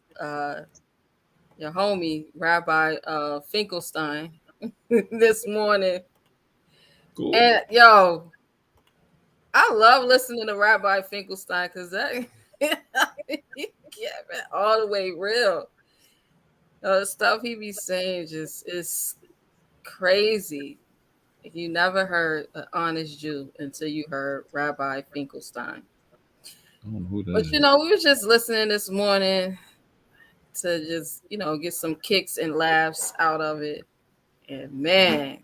your homie Rabbi Finkelstein this morning. Cool. And yo, I love listening to Rabbi Finkelstein because that yeah, all the way real. The stuff he be saying just is crazy. You never heard an honest Jew until you heard Rabbi Finkelstein. I don't know who that But is. we were just listening this morning to just get some kicks and laughs out of it, and man,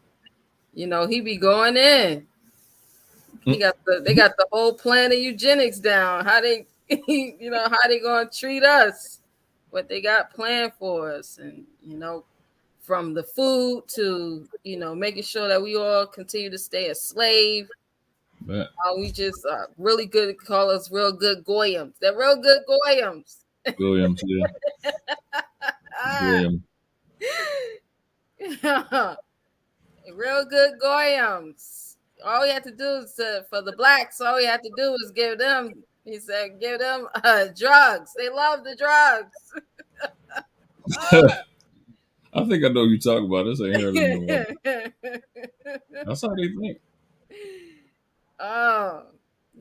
he be going in. They got the whole plan of eugenics down. How they how they gonna treat us, what they got planned for us, and from the food to making sure that we all continue to stay a slave. But We just really good, call us real good goyams. They're real good goyams. Williams, yeah, William. Real good goyams. All we have to do is for the blacks. All we have to do is give them. He said, give them drugs. They love the drugs. I think I know who you talk about. This ain't heard of no one. That's how they think. Oh,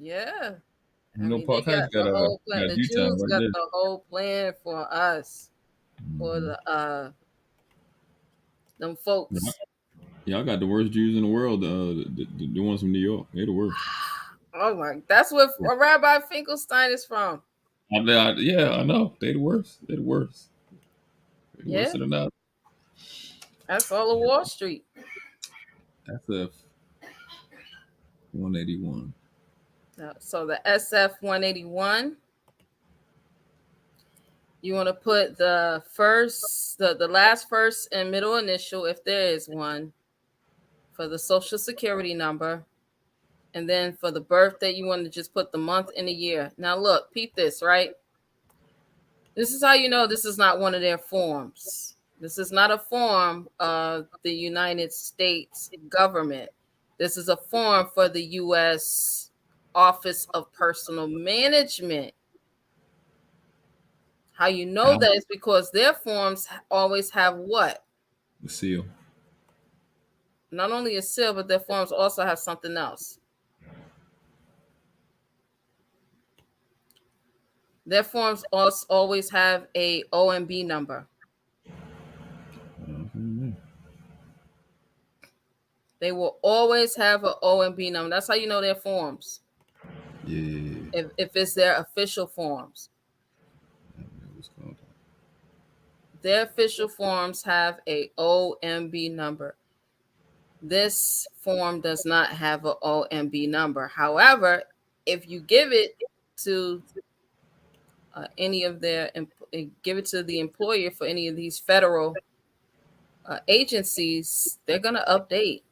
yeah. You know, Paul They Tice got the whole plan. got The G time Jews right got there. the whole plan for us, for Mhm. the them Yeah, folks. y'all got the worst Jews in the world. The ones from New York, they the worst. Oh my, that's what Rabbi Finkelstein is from. Yeah, I know. They the worst. They the worst. They the worst Yeah, of the not. that's all of Wall Street. That's a 181. So the SF 181. You want to put the last first and middle initial, if there is one, for the social security number. And then for the birthday, you want to just put the month and the year. Now look, peep this, right? This is how you know this is not one of their forms. This is not a form of the United States government. This is a form for the U.S. Office of Personnel Management. How you know that is because their forms always have what? The seal. Not only a seal, but their forms also have something else. Their forms also always have a OMB number. Mhm. They will always have an OMB number. That's how you know their forms. Yeah. If it's their official forms. That was called. Their official forms have a OMB number. This form does not have an OMB number. However, if you give it to any of their give it to the employer for any of these federal agencies, they're going to update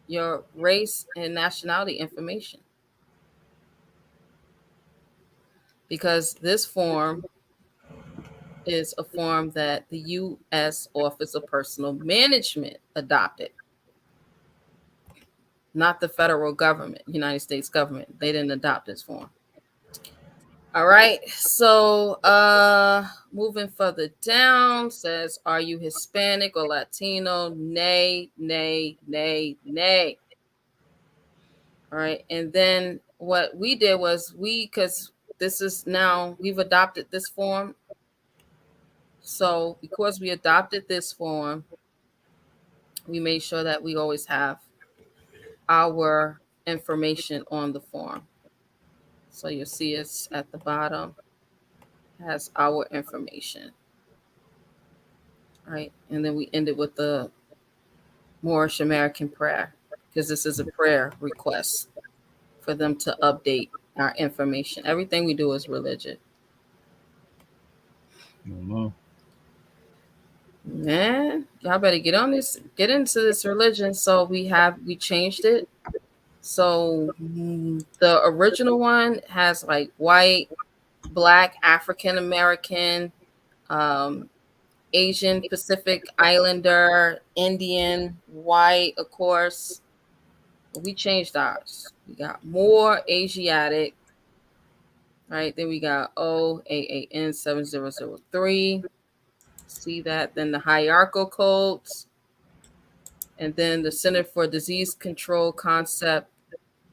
your race and nationality information, because this form is a form that the U.S. Office of Personnel Management adopted, not the federal government, United States government. They didn't adopt this form. All right. So moving further down says, are you Hispanic or Latino? Nay, nay, nay, nay. All right. And then what we did was because this is now, we've adopted this form. So because we adopted this form, we made sure that we always have our information on the form. So you'll see it's at the bottom, has our information. Right. And then we ended with the Moorish American prayer, because this is a prayer request for them to update our information. Everything we do is religion. I don't know. Man, y'all better get into this religion. So we changed it. So the original one has like white, black, African American, um, Asian Pacific Islander, Indian, white, of course. We changed ours. We got more Asiatic, right? Then we got OAAN 7003. See that? Then the hierarchical codes. And then the Center for Disease Control Concept,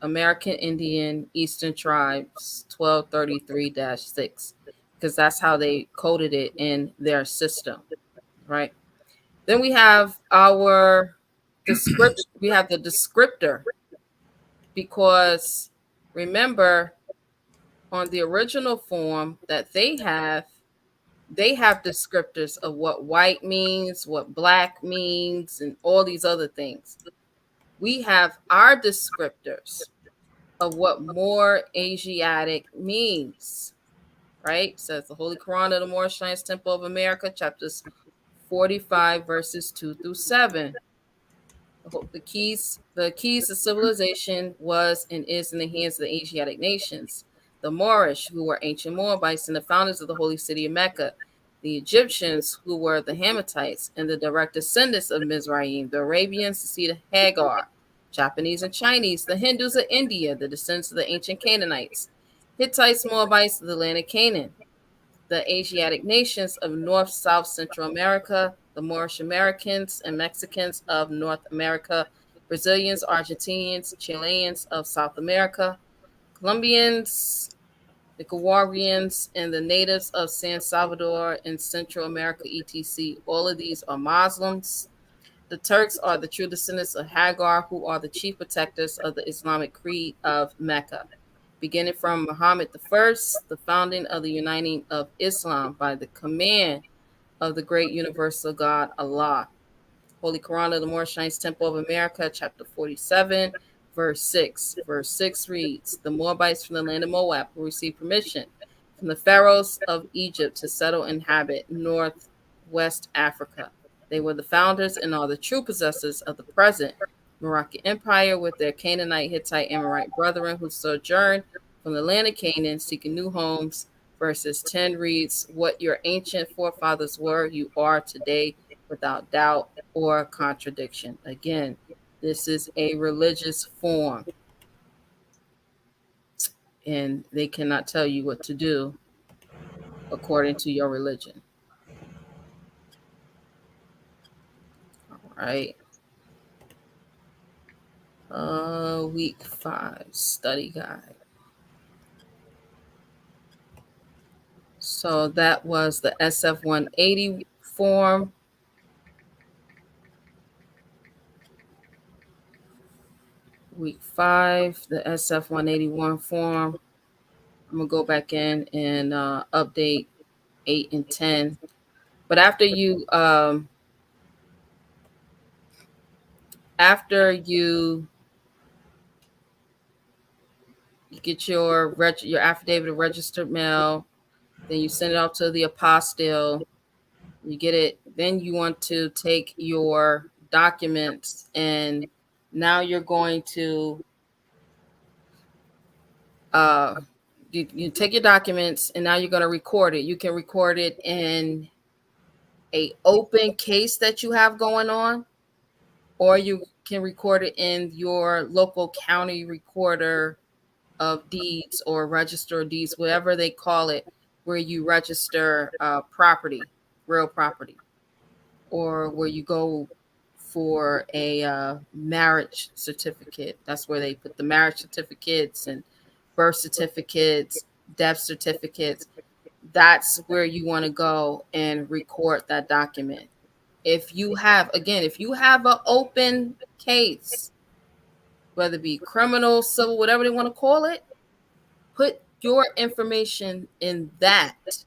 American Indian Eastern Tribes 1233-6, because that's how they coded it in their system, right? Then we have our we have the descriptor, because remember, on the original form that they have descriptors of what white means, what black means, and all these other things. We have our descriptors of what more Asiatic means, right? Says the Holy Quran of the Moorish Temple of America, chapters 45, verses 2 through 7. The keys to civilization was and is in the hands of the Asiatic nations. The Moorish, who were ancient Moabites and the founders of the holy city of Mecca. The Egyptians, who were the Hamites and the direct descendants of Mizraim. The Arabians, the seed of Hagar. Japanese and Chinese, the Hindus of India, the descendants of the ancient Canaanites. Hittites, Moabites of the land of Canaan. The Asiatic nations of North, South, Central America, the Moorish Americans and Mexicans of North America, Brazilians, Argentinians, Chileans of South America, Colombians, Nicaraguans, and the natives of San Salvador and Central America, etc. All of these are Muslims. The Turks are the true descendants of Hagar, who are the chief protectors of the Islamic creed of Mecca. Beginning from Muhammad I, the founding of the uniting of Islam by the command of the great universal God, Allah. Holy Quran of the Moorish Temple of America, chapter 47, verse 6. Verse 6 reads, the Moabites from the land of Moab will receive permission from the pharaohs of Egypt to settle and inhabit northwest Africa. They were the founders and are the true possessors of the present Moroccan Empire, with their Canaanite, Hittite, Amorite brethren who sojourned from the land of Canaan seeking new homes. Verses 10 reads, what your ancient forefathers were, you are today, without doubt or contradiction. Again, this is a religious form, and they cannot tell you what to do according to your religion. All right. Week 5 study guide. So that was the SF 180 form. Week 5, the SF 181 form. I'm gonna go back in and update 8 and 10. But after you get your affidavit of registered mail, then you send it off to the apostille. You get it. Then you want to take your documents, and now you're going to you take your documents, and now you're going to record it. You can record it in a open case that you have going on, or you can record it in your local county recorder of deeds or register of deeds, whatever they call it, where you register property, real property, or where you go for a marriage certificate. That's where they put the marriage certificates and birth certificates, death certificates. That's where you want to go and record that document. If you have an open case, whether it be criminal, civil, whatever they want to call it, put your information in that. Put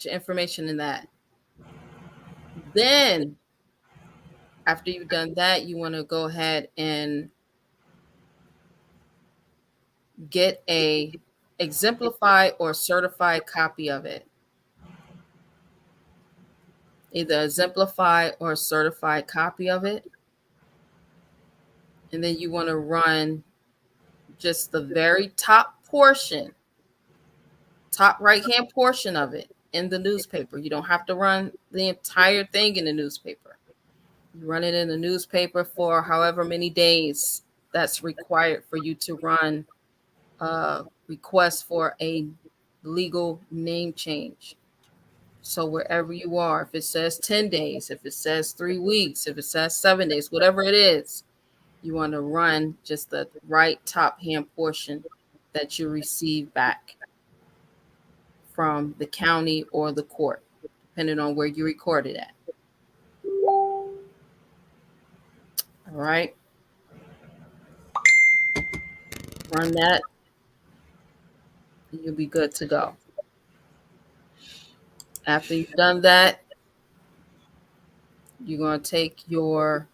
your information in that. Then, after you've done that, you want to go ahead and get a exemplified or certified copy of it. Either exemplified or certified copy of it. And then you want to run just the very top right-hand portion of it in the newspaper. You don't have to run the entire thing in the newspaper. You run it in the newspaper for however many days that's required for you to run a request for a legal name change. So wherever you are, if it says 10 days, if it says 3 weeks, if it says 7 days, whatever it is, you want to run just the right top hand portion that you receive back from the county or the court, depending on where you recorded at. All right. Run that. You'll be good to go. After you've done that, you're going to take your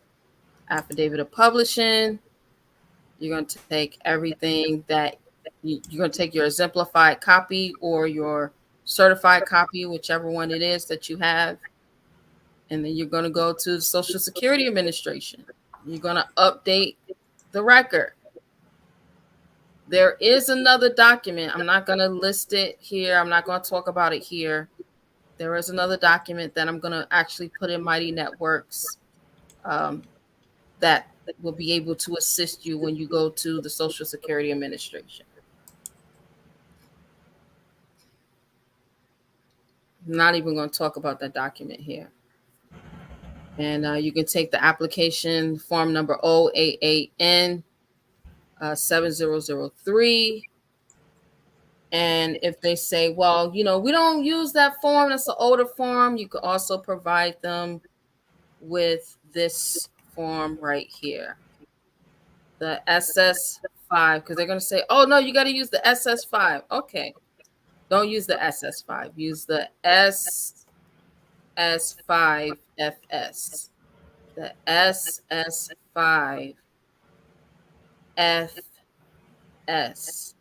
affidavit of publishing. You're going to take everything that you're going to take your exemplified copy or your certified copy, whichever one it is that you have. And then you're going to go to the Social Security Administration. You're going to update the record. There is another document. I'm not going to list it here. I'm not going to talk about it here. There is another document that I'm going to actually put in Mighty Networks that will be able to assist you when you go to the Social Security Administration. I'm not even going to talk about that document here. And you can take the application form number 088N 7003. And if they say, well, we don't use that form, that's an older form, you could also provide them with this form right here, the SS5, because they're going to say, oh, no, you got to use the SS5. Okay. Don't use the SS5. Use the SS5FS. The SS5FS.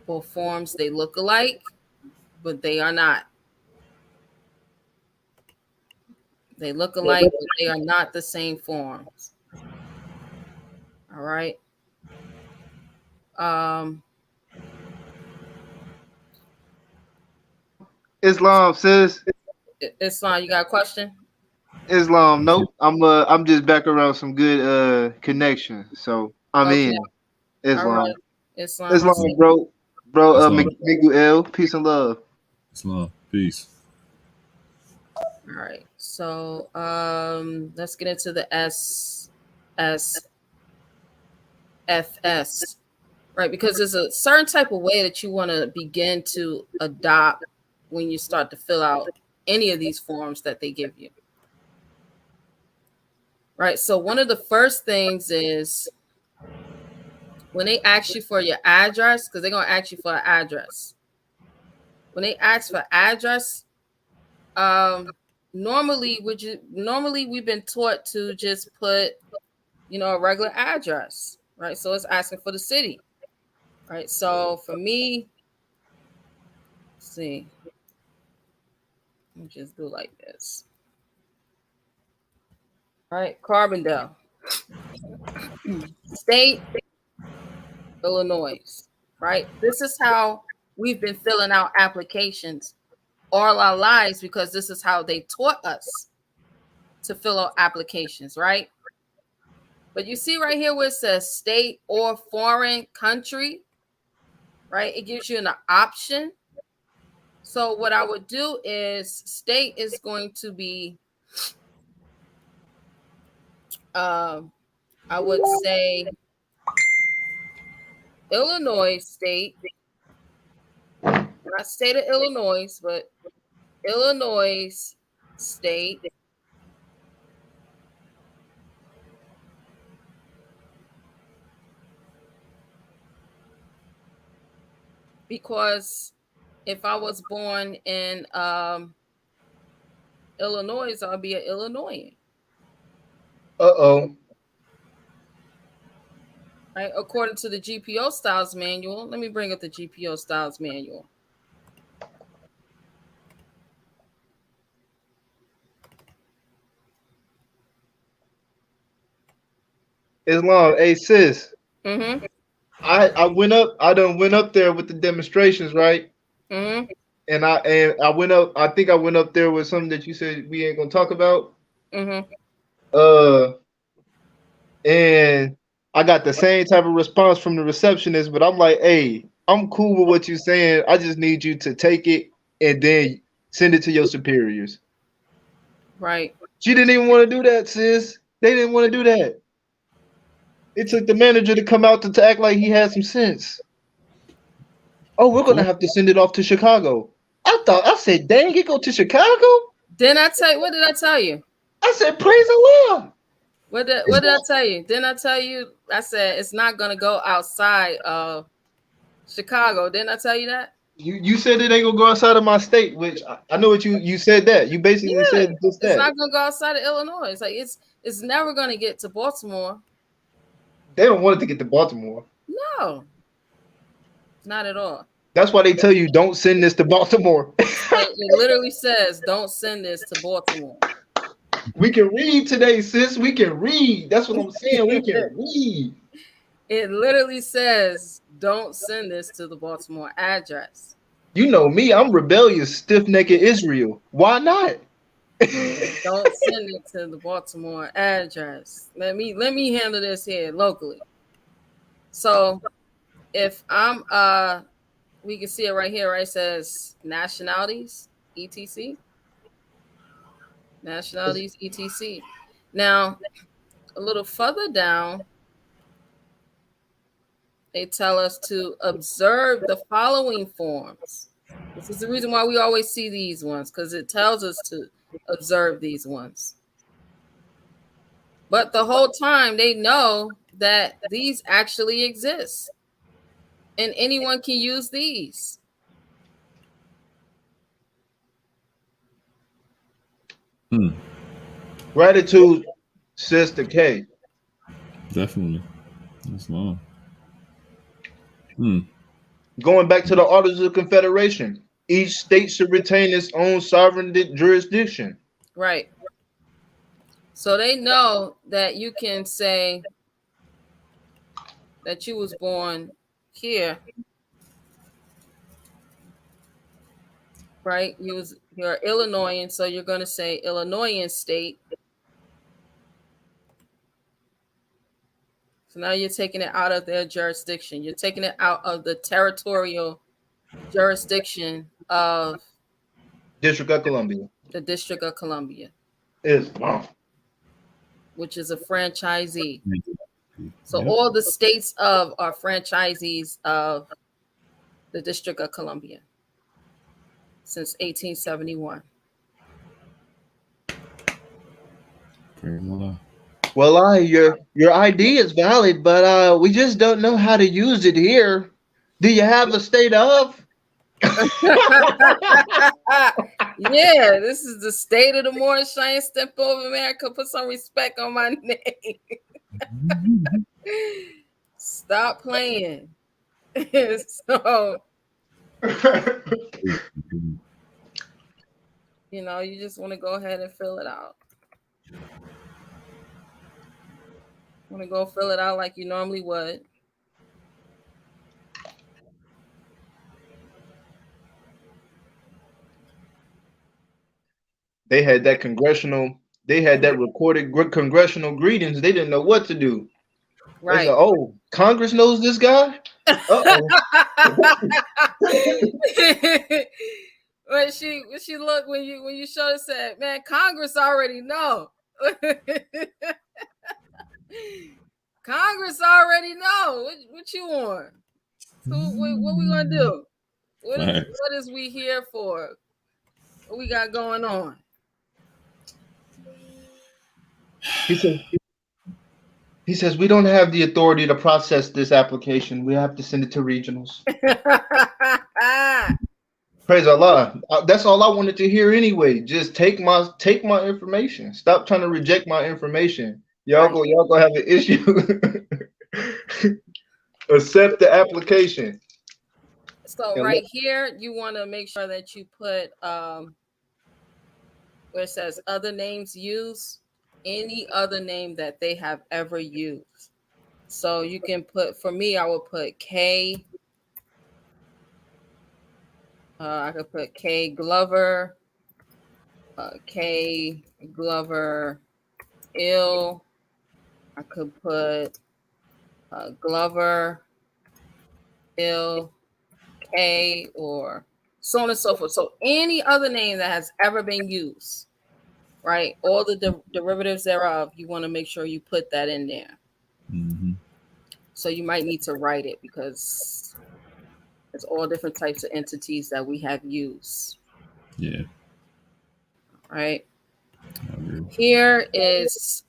Both forms, they look alike, but they are not. They look alike, but they are not the same forms. All right. Islam, sis. Islam, you got a question? Islam, nope. I'm just back around some good connection. So I'm in Islam. All right. Islam, bro. Islam. Miguel, peace and love. Islam, peace. All right. So let's get into the SSFS, right? Because there's a certain type of way that you want to begin to adopt when you start to fill out any of these forms that they give you. Right. So one of the first things is when they ask you for your address, because they're going to ask you for an address. When they ask for address, normally we've been taught to just put, a regular address, right? So it's asking for the city, right? So for me, let's see, let me just do like this. All right, Carbondale, state, Illinois, right? This is how we've been filling out applications all our lives because this is how they taught us to fill out applications, right? But you see right here where it says state or foreign country, right? It gives you an option. So what I would do is state is going to be, I would say Illinois state, not state of Illinois, but Illinois state. Because if I was born in Illinois, I'll be an Illinoisan. Uh-oh. Right, according to the GPO Styles Manual. Let me bring up the GPO Styles Manual. Islam, hey sis. Mm-hmm. I done went up there with the demonstrations, right? Mm-hmm. And I went up, I think I went up there with something that you said we ain't gonna talk about. Mm-hmm. And I got the same type of response from the receptionist, but I'm like, hey, I'm cool with what you're saying. I just need you to take it and then send it to your superiors. Right. She didn't even want to do that, sis. They didn't want to do that. It took the manager to come out to act like he had some sense. Oh, we're gonna have to send it off to Chicago. I said, dang, it go to Chicago? What did I tell you? I said, praise the Lord. What did I tell you? Didn't I tell you? I said it's not going to go outside of Chicago. Didn't I tell you that? You said it ain't gonna go outside of my state, which I know what you said that. You basically said just It's that. not going to go outside of Illinois. It's like it's never going to get to Baltimore. They don't want it to get to Baltimore. No, not at all. That's why they tell you don't send this to Baltimore. It literally says don't send this to Baltimore. We can read today, sis. We can read. That's what I'm saying. We can read. It literally says don't send this to the Baltimore address. You know me. I'm rebellious, stiff-necked Israel. Why not? Don't send it to the Baltimore address. Let me handle this here locally. So if I'm we can see it right here, right? It says nationalities, etc. Nationalities, etc. Now, a little further down, they tell us to observe the following forms. This is the reason why we always see these ones, because it tells us to observe these ones. But the whole time they know that these actually exist. And anyone can use these. Gratitude, Sister K. Definitely. That's long. Going back to the Articles of Confederation, each state should retain its own sovereign jurisdiction. Right. So they know that you can say that you was born here. Right? You're Illinoisan, so you're going to say Illinoisan state. So now you're taking it out of their jurisdiction. You're taking it out of the territorial jurisdiction of District of Columbia. The District of Columbia. Islam. Which is a franchisee. So all the states are franchisees of the District of Columbia since 1871. Well, your ID is valid, but we just don't know how to use it here. Do you have a state of? Yeah, this is the state of the Moorish Movement of America. Put some respect on my name. Stop playing. So, you just want to go ahead and fill it out. Want to go fill it out like you normally would. They had that recorded congressional greetings. They didn't know what to do. Right. They said, oh, Congress knows this guy? Uh-oh. When she looked when you showed it, said, man, Congress already know. Congress already know. What you want? What we gonna do? What is we here for? What we got going on? He says we don't have the authority to process this application. We have to send it to regionals. Praise Allah. That's all I wanted to hear anyway. Just take my information. Stop trying to reject my information. Y'all gonna have an issue. Accept the application. So right here, you want to make sure that you put where it says other names used, any other name that they have ever used. So you can put, for me, I would put K. I could put K Glover, K Glover Ill. I could put Glover Ill K, or so on and so forth. So any other name that has ever been used, right? All the derivatives thereof, you want to make sure you put that in there. Mm-hmm. So you might need to write it because it's all different types of entities that we have used. Yeah. Right. Here is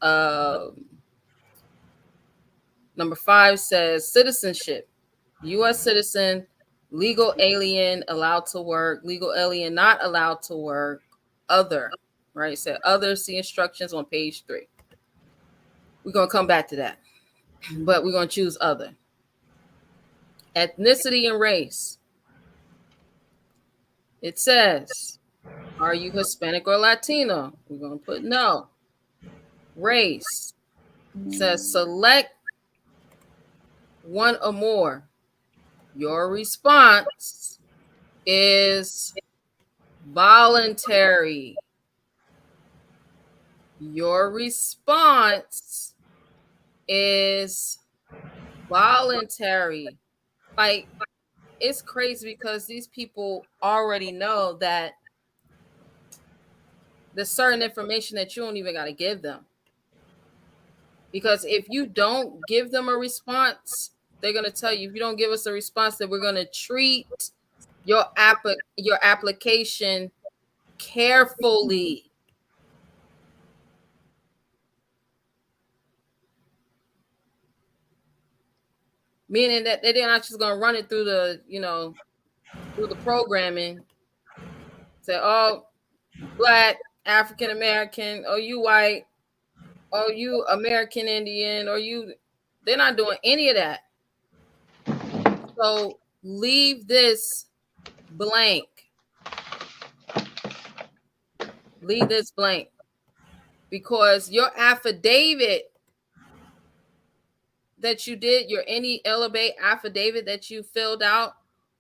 Number 5 says citizenship. U.S. citizen, legal alien allowed to work, legal alien not allowed to work, other, right? So other, see instructions on page 3. We're going to come back to that, but we're going to choose other. Ethnicity and race. It says, are you Hispanic or Latino? We're going to put no. Race. It says select one or more. Your response is voluntary. Your response is voluntary. Like, it's crazy because these people already know that there's certain information that you don't even got to give them. Because if you don't give them a response, they're going to tell you, if you don't give us a response, then we're going to treat your application carefully. Meaning that they're not just going to run it through the, through the programming. Say, oh, Black, African American, oh, you white, oh, you American Indian, or you, they're not doing any of that. So leave this blank. Leave this blank. Because your affidavit that you did, your any elevate affidavit that you filled out,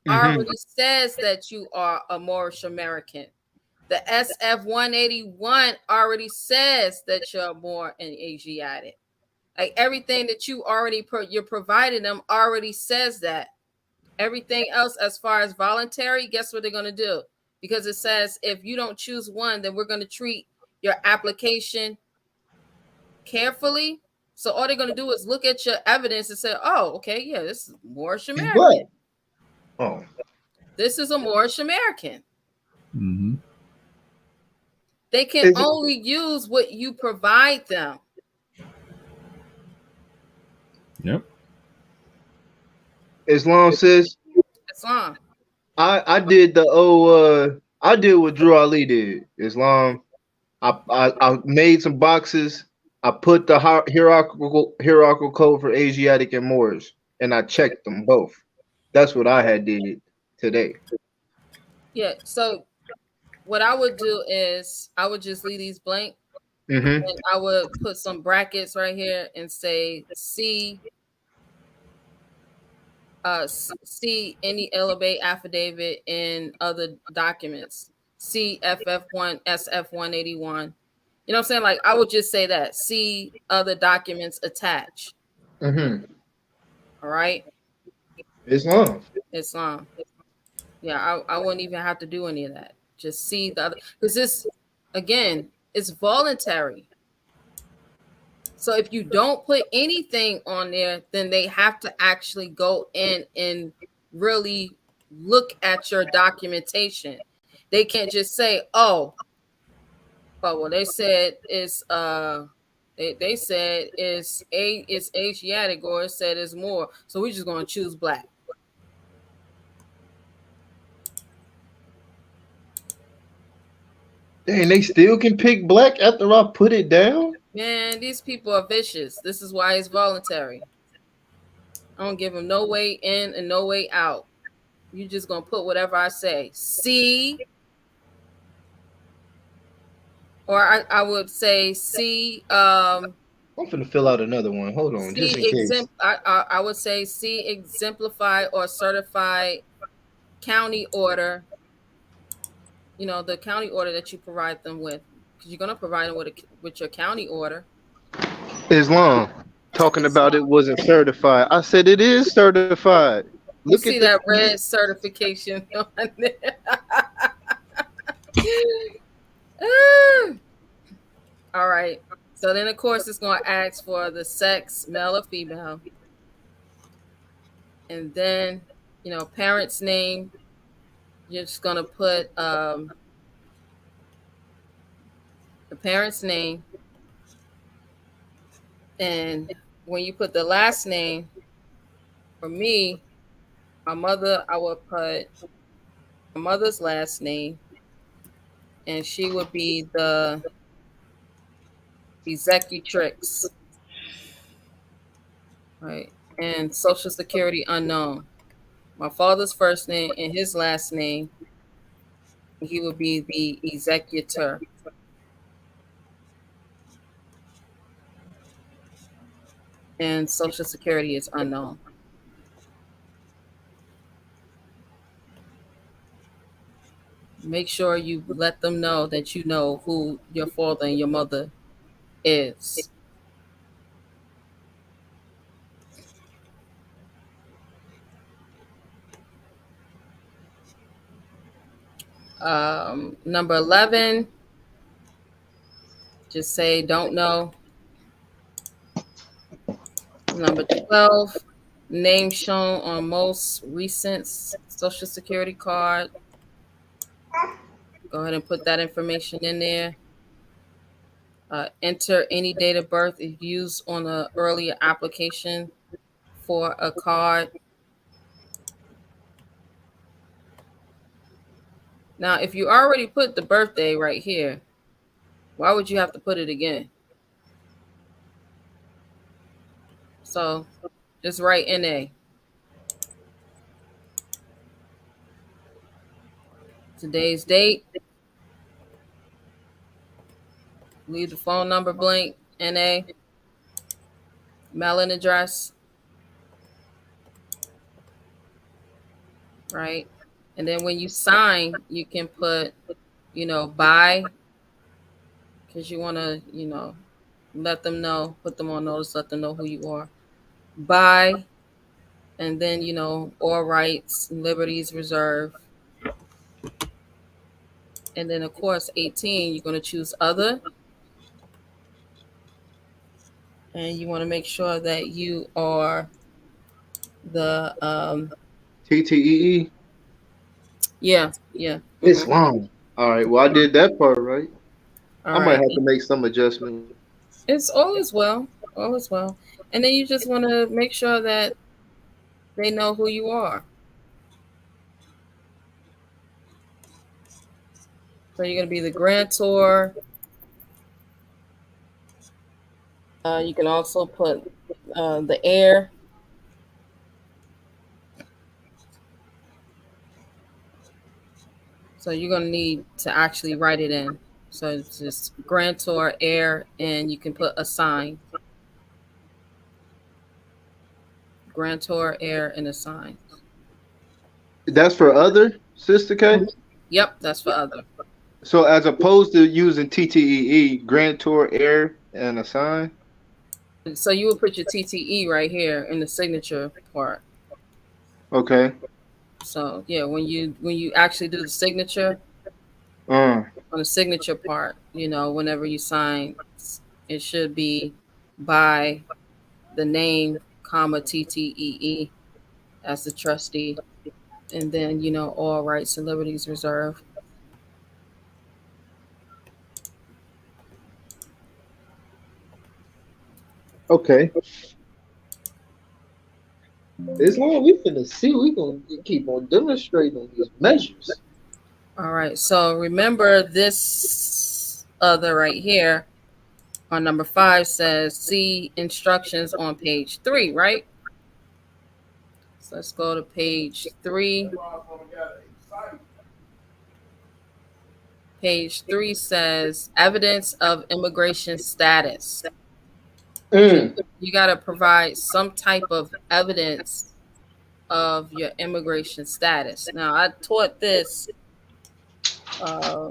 already says that you are a Moorish American. The SF 181 already says that you're more an Asiatic. Like everything that you already you're providing them already says that. Everything else, as far as voluntary, guess what they're going to do? Because it says if you don't choose one, then we're going to treat your application carefully. So all they're going to do is look at your evidence and say, oh, okay, yeah, this is Moorish American. Oh, this is a Moorish American. Mm-hmm. They can only use what you provide them. Yep. Islam says. Islam. I did I did what Drew Ali did. Islam. I made some boxes. I put the hierarchical code for Asiatic and Moorish, and I checked them both. That's what I had did today. Yeah. So what I would do is I would just leave these blank, Mm-hmm. and I would put some brackets right here and say see any elevate affidavit in other documents. See FF1 SF 181. You know what I'm saying? Like I would just say that. See other documents attached. Mm-hmm. All right. Islam. Islam. Yeah, I wouldn't even have to do any of that. Just see the other, because this, again, it's voluntary. So if you don't put anything on there, then they have to actually go in and really look at your documentation. They can't just say, oh, well, they said it's they said it's Asiatic, or it said it's more, so we're just gonna choose Black. Dang, they still can pick Black after I put it down? Man, these people are vicious. This is why it's voluntary. I don't give them no way in and no way out. You just gonna put whatever I say. See, or I would say see. I'm finna fill out another one. Hold on, just in case. I would say see exemplify or certify county order. You know, the county order that you provide them with, because you're gonna provide them with your county order. Islam talking about it wasn't certified. I said it is certified. You see that red certification on there. All right. So then, of course, it's going to ask for the sex, male or female. And then, parent's name. You're just going to put the parent's name. And when you put the last name, for me, my mother, I would put my mother's last name, and she would be the executrix, right? And Social Security unknown. My father's first name and his last name, he would be the executor. And Social Security is unknown. Make sure you let them know that you know who your father and your mother is. Number 11, just say don't know. Number 12, name shown on most recent Social Security card. Go ahead and put that information in there. Enter any date of birth if used on an earlier application for a card. Now, if you already put the birthday right here, why would you have to put it again? So just write NA. Today's date. Leave the phone number blank. NA. Mailing address. Right. And then when you sign, you can put, by, because you want to, let them know, put them on notice, let them know who you are. By, and then, all rights and liberties reserved. And then, of course, 18, you're going to choose other. And you want to make sure that you are the TTEE. yeah. It's long. All right. Well, I did that part right. All I might right. have to make some adjustments. It's all is well. All is well. And then you just want to make sure that they know who you are. So you're going to be the grantor. You can also put the heir. So you're going to need to actually write it in. So it's just grantor, heir, and you can put assign. Grantor, heir, and assign. That's for other, Sister K? Yep, that's for other. So as opposed to using TTEE, grantor, heir, and assign? So you would put your TTE right here in the signature part. Okay. So yeah, when you actually do the signature Uh, on the signature part, whenever you sign, it should be by the name, comma TTEE as the trustee, and then all rights and liberties reserved. okay. As long as we finna see, we gonna keep on demonstrating on these measures. All right. So remember this other right here on number 5 says see instructions on page 3, right? So let's go to page 3. Page 3 says evidence of immigration status. So Mm. you got to provide some type of evidence of your immigration status. Now, I taught this. Uh,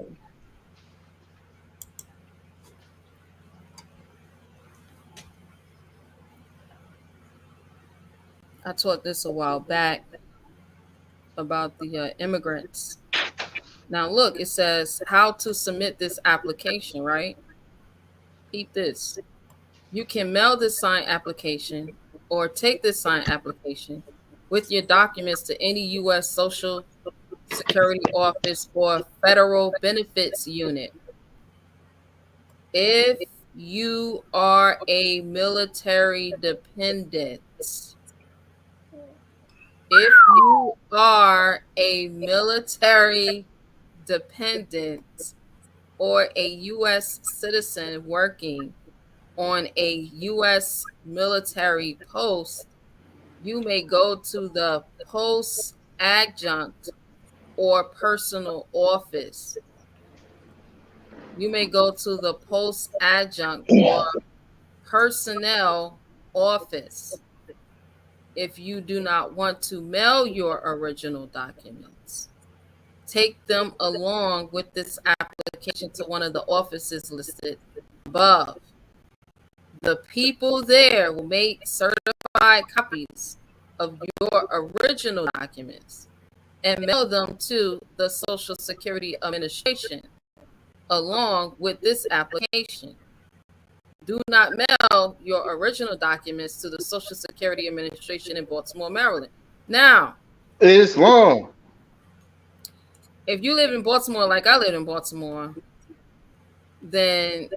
I taught this a while back about the immigrants. Now, look, it says how to submit this application, right? Keep this. You can mail this signed application or take this signed application with your documents to any U.S. Social Security Office or Federal Benefits Unit. If you are a military dependent. If you are a military dependent or a U.S. citizen working on a U.S. military post, you may go to the post adjunct or personal office. You may go to the post adjunct or personnel office if you do not want to mail your original documents. Take them along with this application to one of the offices listed above. The people there will make certified copies of your original documents and mail them to the Social Security Administration along with this application. Do not mail your original documents to the Social Security Administration in Baltimore, Maryland. Now, Islam. if you live in Baltimore like I live in Baltimore, then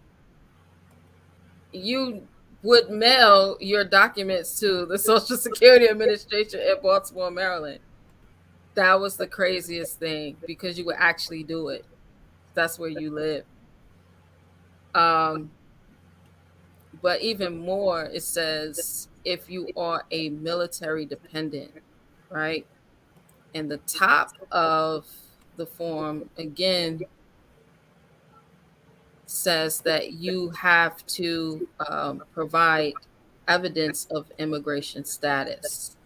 you would mail your documents to the Social Security Administration in Baltimore, Maryland. That was the craziest thing because you would actually do it. That's where you live. But even more, it says if you are a military dependent, right? And the top of the form again says that you have to provide evidence of immigration status,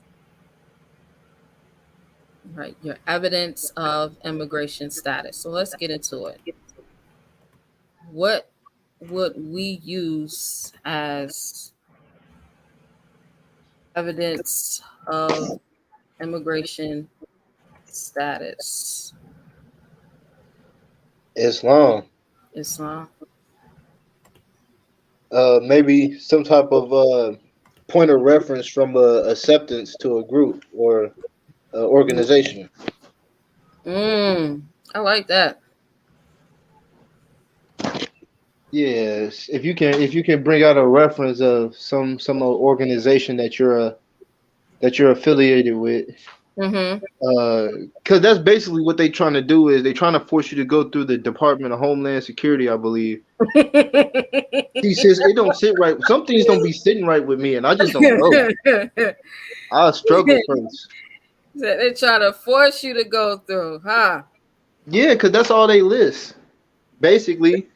right? Your evidence of immigration status. So let's get into it. What would we use as evidence of immigration status? Islam. Islam. Maybe some type of point of reference from acceptance to a group or organization. I like that. Yes, if you can bring out a reference of some organization that you're affiliated with, Mm-hmm. because that's basically what they trying to do is they trying to force you to go through the Department of Homeland Security, I believe. See, sis, it don't sit right. Some things don't be sitting right with me, and I just don't know. I struggle first. They try to force you to go through, huh? Yeah, because that's all they list. Basically,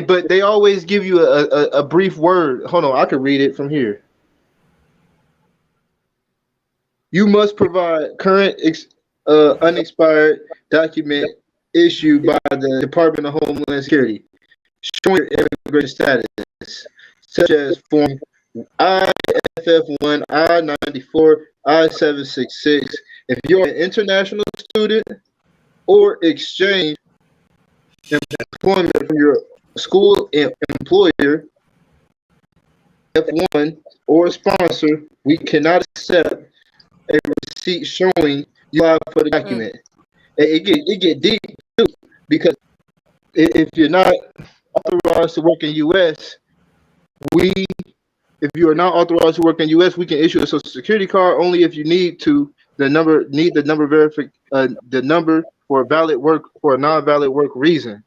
but they always give you a brief word. Hold on, I can read it from here. You must provide current unexpired document issued by the Department of Homeland Security showing your immigration status, such as Form IFF1, I-94, I-766. If you're an international student or exchange employment from your school employer, F1, or sponsor, we cannot accept a receipt showing you applied for the document. It get deep too, because if you're not authorized to work in U.S., if you are not authorized to work in U.S., we can issue a social security card only if you need the number for a valid work for a non-valid work reason.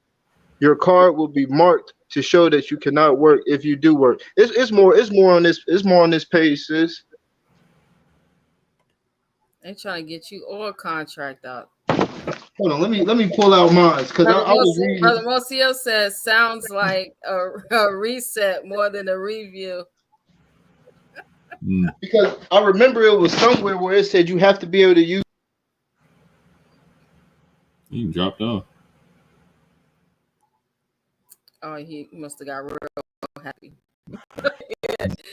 Your card will be marked to show that you cannot work if you do work. It's more on this page, sis. They trying to get you all contract out. Hold on, let me pull out mine because I was Brother reading. Mocio says sounds like a reset more than a review. Because I remember it was somewhere where it said you have to be able to use. You dropped off. Oh, he must have got real happy.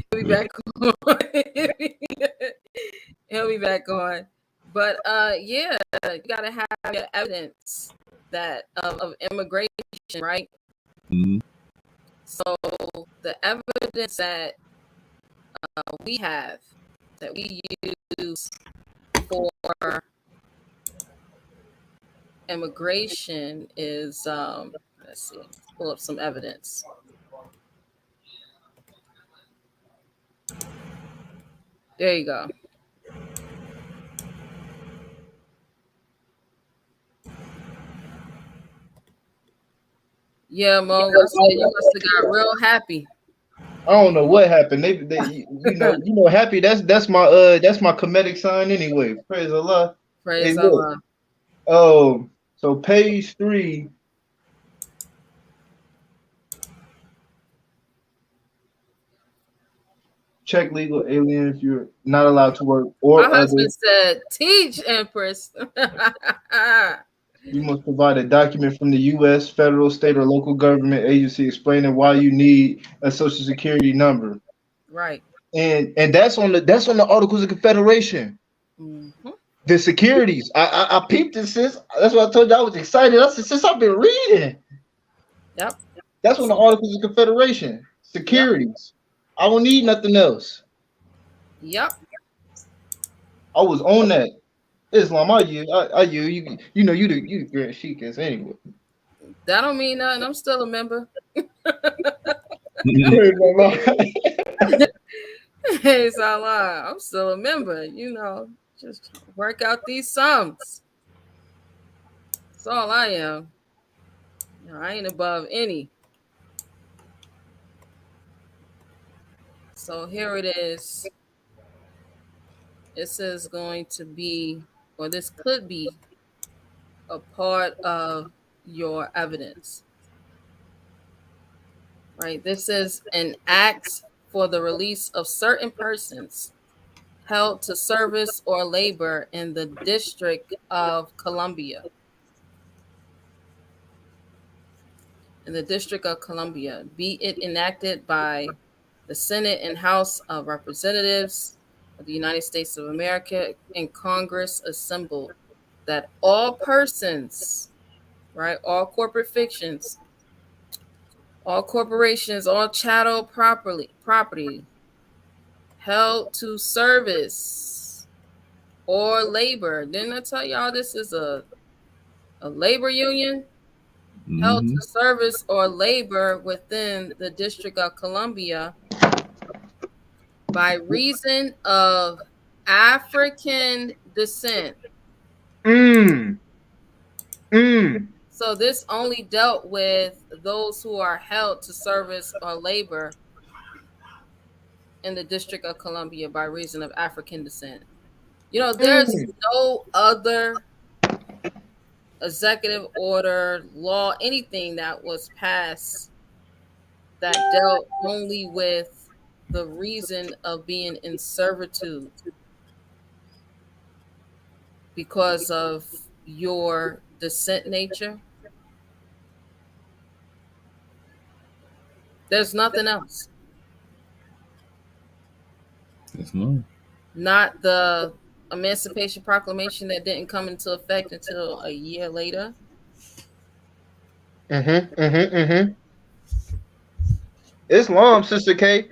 He'll be back on. He'll be back on. But yeah, you gotta have your evidence that of immigration, right? Mm-hmm. So the evidence that we have that we use for immigration is let's see, pull up some evidence. There you go. Yeah, Mo, I said you must have got real happy. I don't know what happened. Happy. That's my comedic sign anyway. Praise Allah. Hey, Praise look. Allah. Oh, so page 3. Check legal alien if you're not allowed to work My or other. husband said, "Teach, Empress." You must provide a document from the U.S., federal, state, or local government agency explaining why you need a social security number. Right. And that's on the Articles of Confederation. Mm-hmm. The securities. I peeped it, sis. That's why I told you I was excited. I said, since I've been reading. Yep. That's on the Articles of Confederation. Yep. Securities. I don't need nothing else. Yep. I was on that. Islam, you the Grand Sheikahs anyway. That don't mean nothing. I'm still a member. Praise Allah. It's Allah. I'm still a member. Just work out these sums. That's all I am. I ain't above any. So here it is. This is going to be, or this could be, a part of your evidence. Right? This is an act for the release of certain persons held to service or labor in the District of Columbia. In the District of Columbia, be it enacted by the Senate and House of Representatives of the United States of America and Congress assembled, that all persons, right, all corporate fictions, all corporations, all chattel property held to service or labor. Didn't I tell y'all this is a labor union? Held to service or labor within the District of Columbia by reason of African descent. So this only dealt with those who are held to service or labor in the District of Columbia by reason of African descent. There's no other executive order, law, anything that was passed that dealt only with the reason of being in servitude because of your descent nature. There's nothing else. Yes, no. Not the Emancipation Proclamation that didn't come into effect until a year later. Islam, Sister K.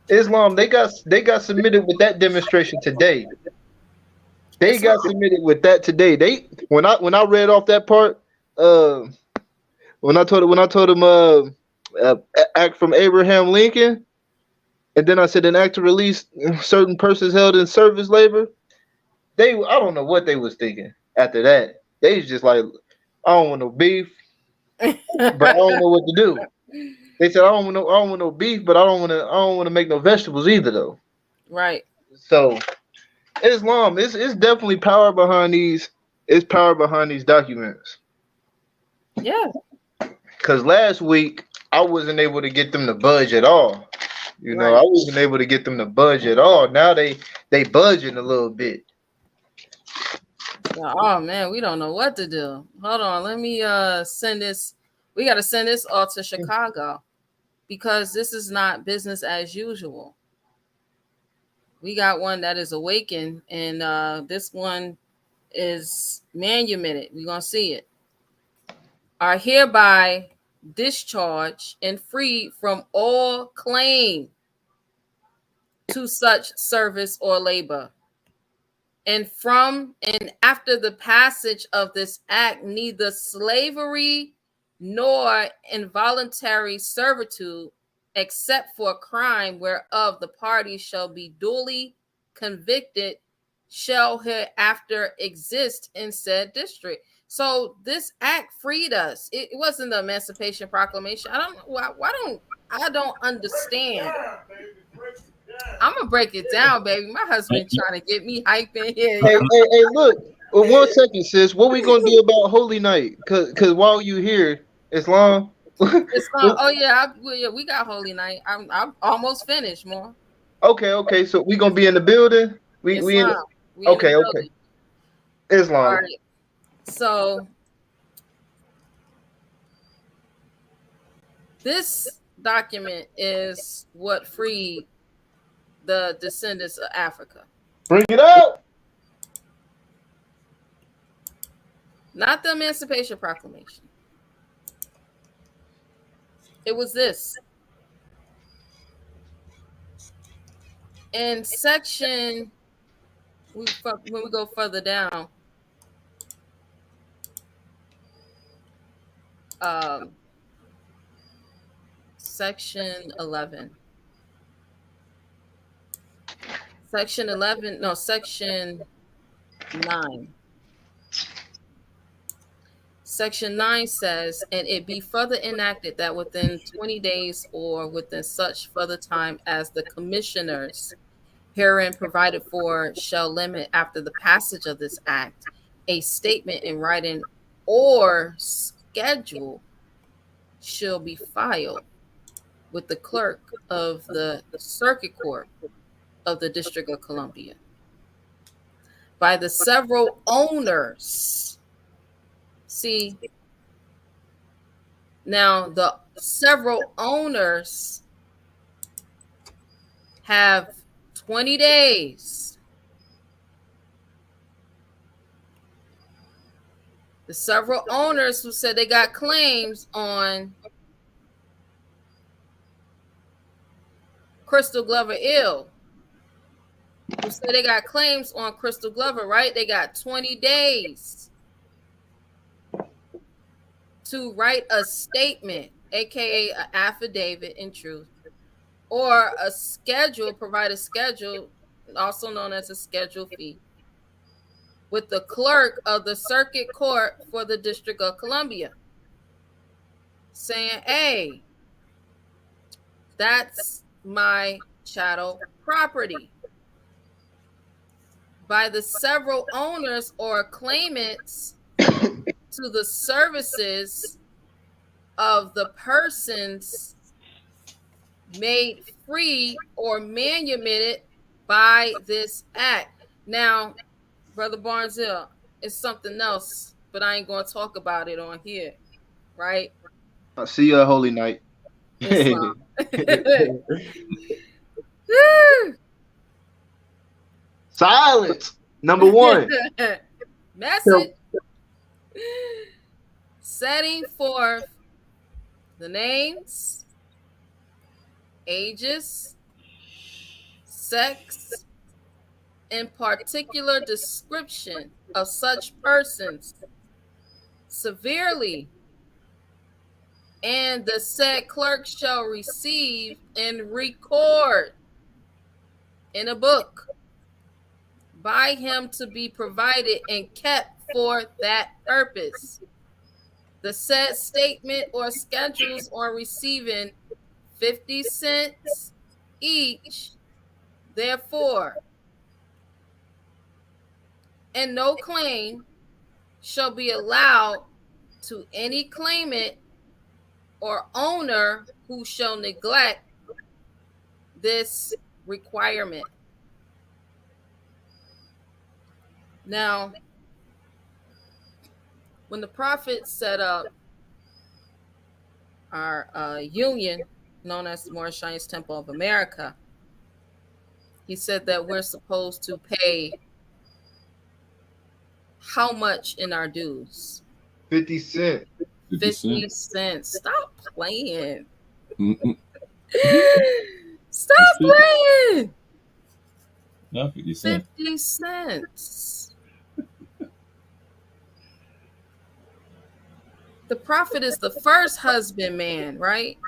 Islam, they got submitted with that demonstration today. They got submitted with that today. When I read off that part, when I told them act from Abraham Lincoln, and then I said an act to release certain persons held in service labor. I don't know what they was thinking after that. They was just like, I don't want no beef, but I don't know what to do. They said I don't want no beef, but I don't want to make no vegetables either though. Right. So Islam, it's definitely power behind these. It's power behind these documents. Yeah. Because last week I wasn't able to get them to budge at all. I wasn't able to get them to budge at all. Now they budging a little bit. Oh man, we don't know what to do. Hold on, let me send this. We got to send this all to Chicago because this is not business as usual. We got one that is awakened, and this one is manumitted. We're gonna see it. Are hereby discharged and freed from all claim to such service or labor. And from and after the passage of this act, neither slavery nor involuntary servitude, except for a crime whereof the parties shall be duly convicted shall hereafter exist in said district. So this act freed us. It wasn't the Emancipation Proclamation. I don't know why I don't understand. I'm gonna break it down, baby. My husband trying to get me hype in here. Hey, look. Well, 1 second, sis. What we gonna do about Holy Night? Cause while you here, Islam. Oh yeah, we got Holy Night. I'm almost finished, more. Okay. So we gonna be in the building. We in. Okay. Islam. All right. So this document is what freed the descendants of Africa. Bring it out. Not the Emancipation Proclamation. It was this. In section, when we go further down, section 11. Section 11, no, section 9. Section 9 says, and it be further enacted that within 20 days or within such further time as the commissioners herein provided for shall limit after the passage of this act, a statement in writing or schedule shall be filed with the clerk of the circuit court of the District of Columbia by the several owners. See, now the several owners have 20 days. The several owners who said they got claims on Krystal Glover Ill, who said they got claims on Krystal Glover, right? They got 20 days to write a statement, aka an affidavit in truth, or a schedule, provide a schedule, also known as a schedule fee, with the clerk of the circuit court for the District of Columbia, saying, hey, that's my chattel property. By the several owners or claimants to the services of the persons made free or manumitted by this act. Now, Brother Barnesville, it's something else, but I ain't going to talk about it on here, right? I'll see you at Holy Night. Islam. Silence. Number 1. Message. Setting forth the names, ages, sex, and particular description of such persons severely, and the said clerk shall receive and record in a book by him to be provided and kept for that purpose. The said statement or schedules on receiving 50 cents each, therefore, and no claim shall be allowed to any claimant or owner who shall neglect this requirement. Now, when the Prophet set up our union, known as the Moorish Temple of America, he said that we're supposed to pay how much in our dues? 50 cents. 50 cents. Stop playing. Mm-mm. Stop playing. No, 50 cents. 50 cents. The Prophet is the first husbandman, right?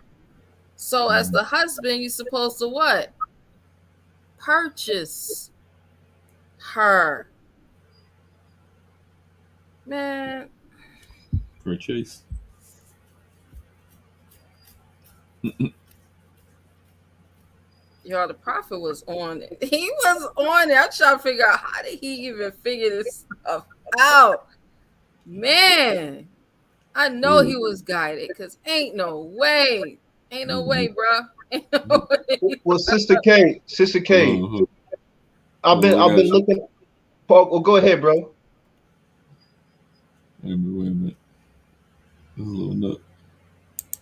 So as the husband, you're supposed to what? Purchase her. Man. For a chase. Yo, the prophet was on it. He was on it. I'm trying to figure out how did he even figure this stuff out. Man, I know he was guided because ain't no way. Ain't no way, bro. Ain't no way. Well, Sister K, Hold I've on, I been got you. looking. Paul, well, go ahead, bro. Wait a minute. This is a little nut.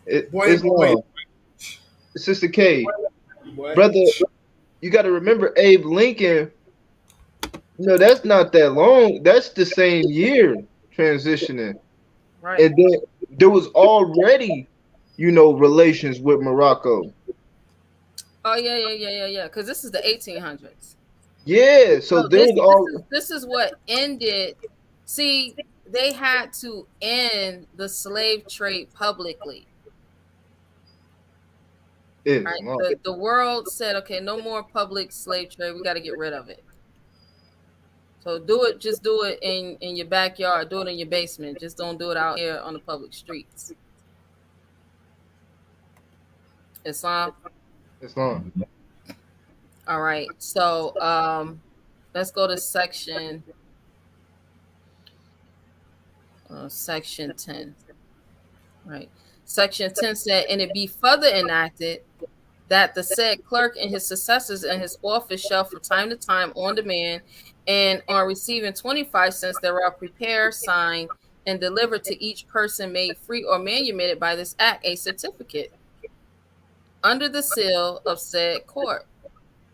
It's long. Sister K, brother, you got to remember Abe Lincoln. No, that's not that long. That's the same year transitioning. Right. And then there was already, relations with Morocco. Oh yeah. Because this is the 1800s. Yeah, so So there was all. this is what ended. See, they had to end the slave trade publicly. It's Right. long. The world said, okay, no more public slave trade. We got to get rid of it. So just do it in your backyard, do it in your basement. Just don't do it out here on the public streets. Islam. It's long. All right. So let's go to section 10. Right. Section 10 said, and it be further enacted that the said clerk and his successors in his office shall from time to time on demand and on receiving 25 cents thereof prepare, sign, and deliver to each person made free or manumitted by this act a certificate under the seal of said court,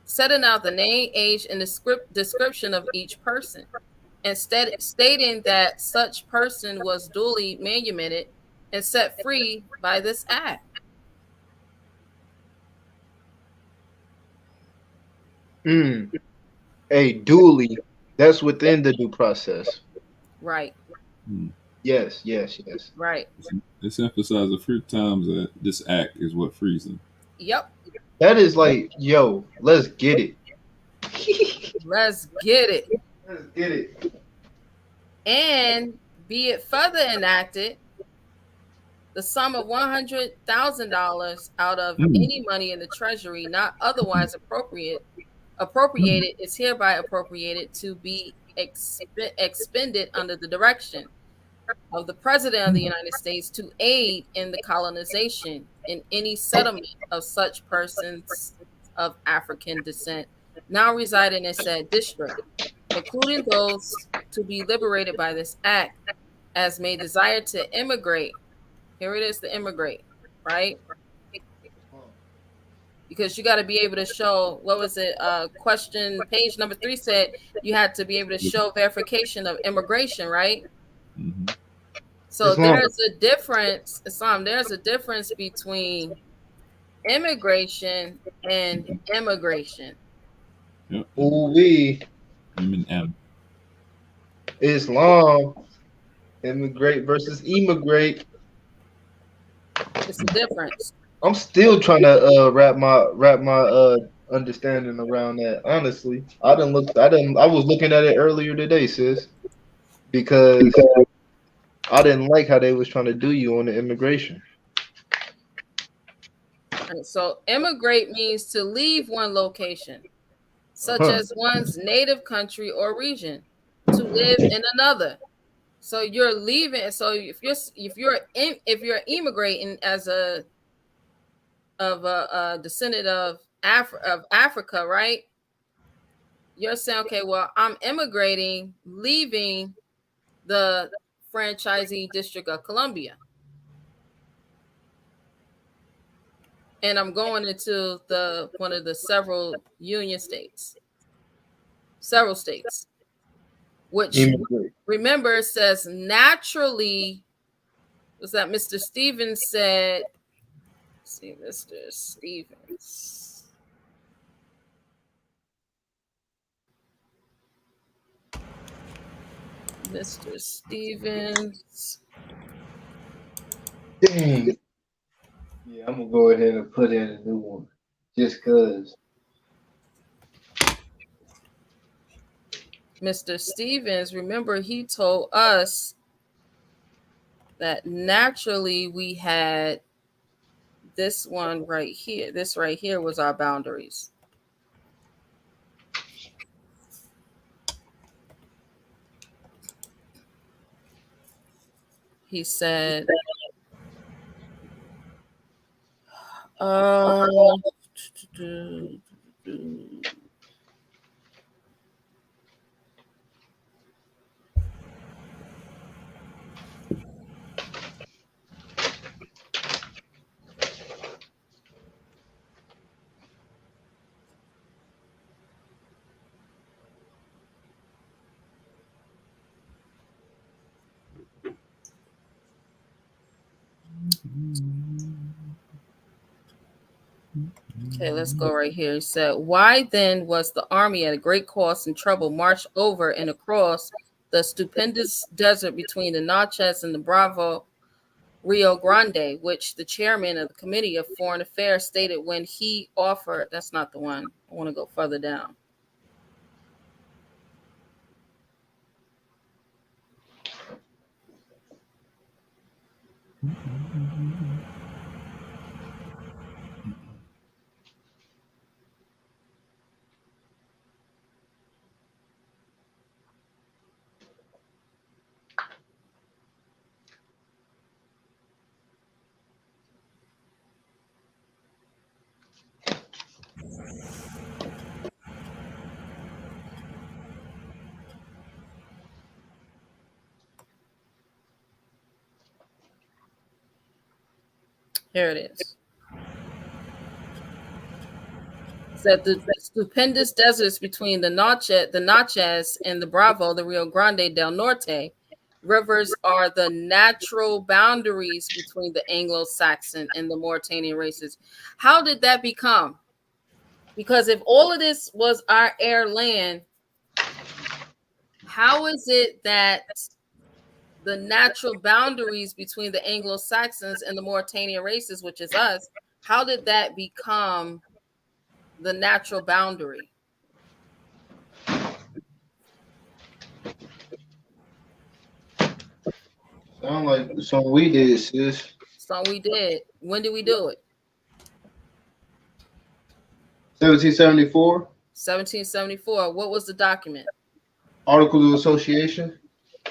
setting out the name, age, and the description of each person, and stating that such person was duly manumitted and set free by this act. A duly. That's within the due process. Right. Yes. Right. It's emphasized a few times that this act is what frees them. Yep. That is like, yo, let's get it. Let's get it. Let's get it. And be it further enacted, the sum of $100,000 out of any money in the treasury not otherwise appropriated is hereby appropriated to be expended under the direction of the President of the United States to aid in the colonization in any settlement of such persons of African descent now residing in said district, including those to be liberated by this act, as may desire to immigrate. Here it is, to immigrate, right? Because you got to be able to show, what was it? Question page number 3 said you had to be able to show verification of immigration, right? Mm-hmm. So there's a difference, Islam. There's a difference between immigration and immigration. Yep. Ooh-wee. M. Islam. Immigrate versus emigrate. It's a difference. I'm still trying to wrap my understanding around that. Honestly, I was looking at it earlier today, sis, because I didn't like how they was trying to do you on the immigration. And so immigrate means to leave one location, such as one's native country or region, to live in another. So you're leaving. So if you're immigrating as a descendant of Africa, right? You're saying, okay, well, I'm immigrating, leaving the franchisee District of Columbia, and I'm going into one of the several union states, which remember says naturally. Was that Mr. Stevens said? Let's see, Mr. Stevens. Mr. Stevens. Dang. Yeah, I'm gonna go ahead and put in a new one, just cause. Mr. Stevens, remember he told us that naturally we had this one right here. This right here was our boundaries. He said, okay, let's go right here. He said, why then was the army at a great cost and trouble marched over and across the stupendous desert between the Natchez and the Bravo Rio Grande, which the chairman of the Committee of Foreign Affairs stated when he offered, that's not the one, I want to go further down. Here it is. That the stupendous deserts between the Natchez and the Bravo, the Rio Grande del Norte rivers are the natural boundaries between the Anglo-Saxon and the Mauritanian races. How did that become? Because if all of this was our air land, how is it that the natural boundaries between the Anglo-Saxons and the Mauritanian races, which is us, how did that become the natural boundary? Sound like the song we did, sis. So we did. When did we do it? 1774. 1774. What was the document? Articles of Association.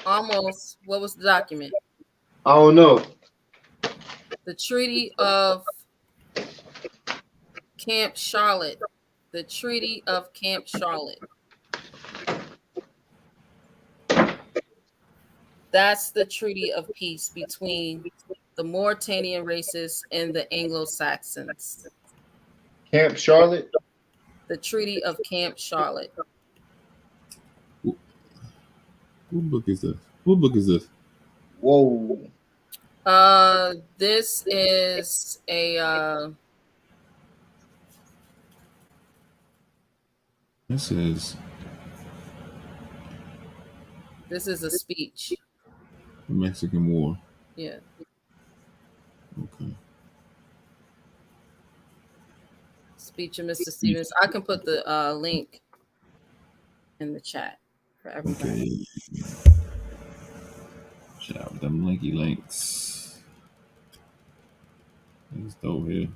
Almost. What was the document? I don't know. The Treaty of Camp Charlotte. The Treaty of Camp Charlotte. That's the treaty of peace between the Mauritanian races and the Anglo-Saxons. Camp Charlotte. The Treaty of Camp Charlotte. What book is this? What book is this? Whoa. This is a This is a speech. the Mexican War. Yeah. Okay. Speech of Mr. Stevens. I can put the link in the chat for everybody. Okay. Shout out them linky links. It's dope here.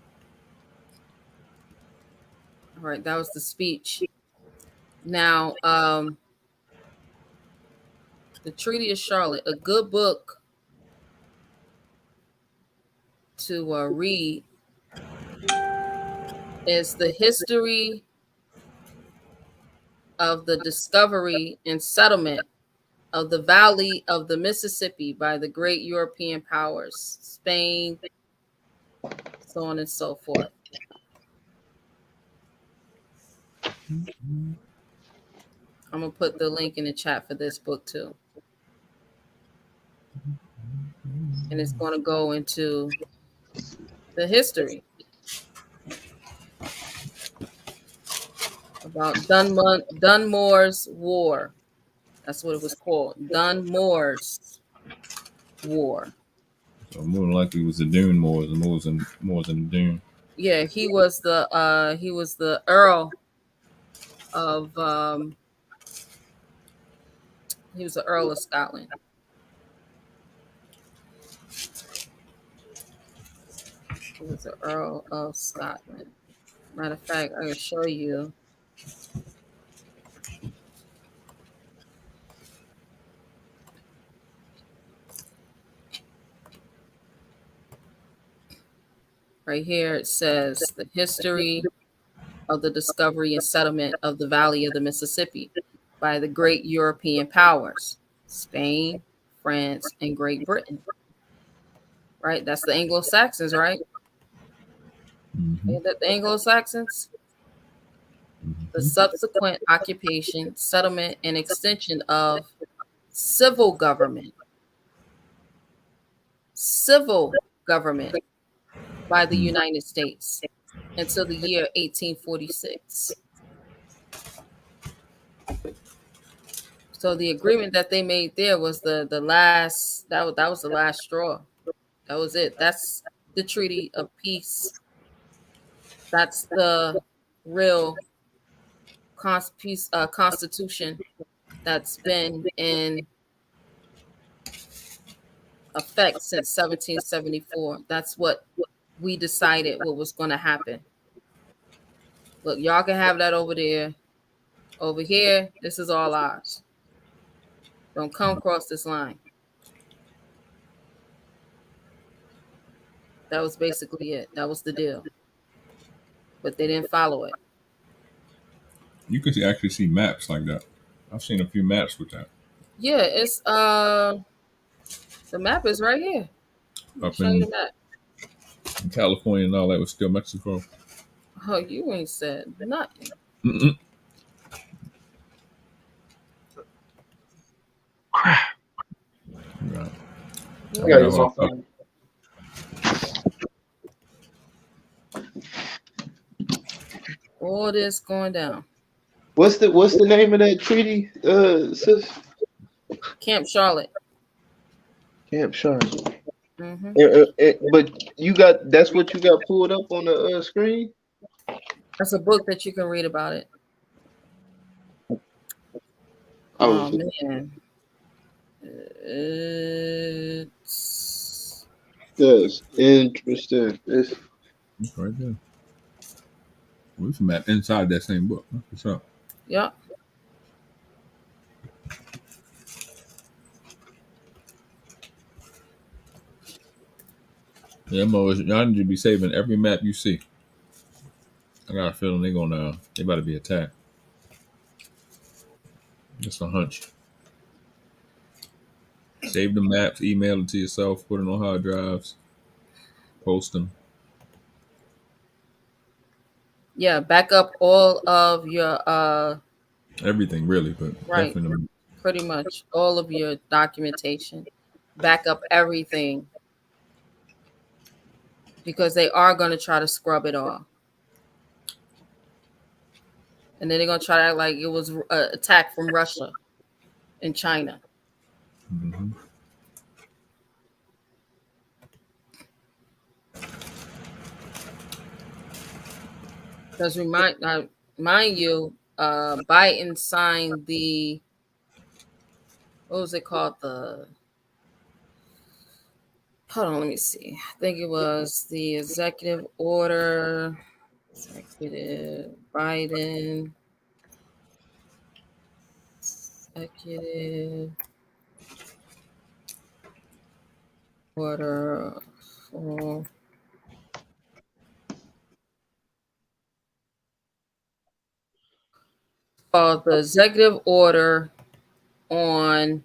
All right, that was the speech. Now, the Treaty of Charlotte, a good book to read is the history of the discovery and settlement of the Valley of the Mississippi by the great European powers, Spain, so on and so forth. I'm going to put the link in the chat for this book too. And it's going to go into the history about Dunmore's War. That's what it was called, Dunmore's War. So more than likely it was the Dune Moors, and Moors in the Dune. Yeah, he was the Earl of He was the Earl of Scotland. He was the Earl of Scotland. Matter of fact, I can show you. Right here it says the history of the discovery and settlement of the Valley of the Mississippi by the great European powers, Spain, France, and Great Britain. Right? That's the Anglo-Saxons, right? Mm-hmm. Ain't that the Anglo-Saxons? The Mm-hmm. subsequent occupation, settlement, and extension of civil government by the United States until the year 1846. So the agreement that they made there was the last, that was the last straw. That was it. That's the Treaty of Peace. That's the real constitution that's been in effect since 1774. That's what we decided what was going to happen. Look, y'all can have that over there. Over here, this is all ours. Don't come across this line. That was basically it. That was the deal. But they didn't follow it. You can actually see maps like that. I've seen a few maps with that. Yeah, it's the map is right here. Up Show you the map. in California and all that was still Mexico. Oh, you ain't said nothing. Mm-mm. Crap. Right. I gotta use my phone. All this going down. What's the name of that treaty, sis? Camp Charlotte. Camp Charlotte. Mm-hmm. But that's what you got pulled up on the screen? That's a book that you can read about it. Oh man. That's interesting. It's right there. Well, it's a map inside that same book. What's up? Yeah. Yeah, y'all need to be saving every map you see. I got a feeling they about to be attacked. Just a hunch. Save the maps, email it to yourself, put it on hard drives, post them. Yeah, back up all of your everything really, but right. Definitely. Pretty much all of your documentation. Back up everything. Because they are going to try to scrub it off. And then they're going to try to act like it was an attack from Russia and China. Mm-hmm. Because mind you, Biden signed the, what was it called? Hold on, let me see. I think it was the executive order. Executive Biden. Executive order for the executive order on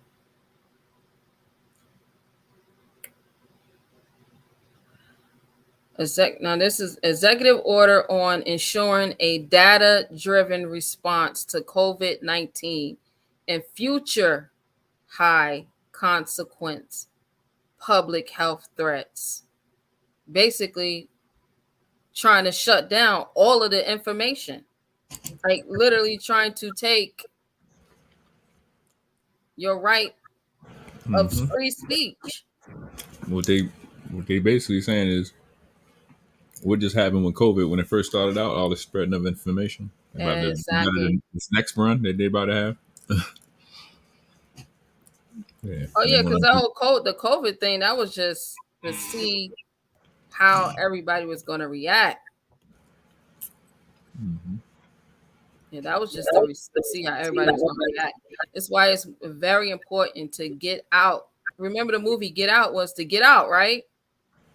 now this is executive order on ensuring a data-driven response to COVID-19 and future high consequence public health threats. Basically trying to shut down all of the information. Like literally trying to take your right of free speech. What they basically saying is what just happened with COVID when it first started out, all the spreading of information about exactly. this next run that they about to have. Yeah. Oh They yeah, didn't because want that to. whole the COVID thing, that was just to see how everybody was going to react. Mm-hmm. Yeah, that was just to see how everybody was going to react. That's why it's very important to get out. Remember the movie Get Out was to get out, right?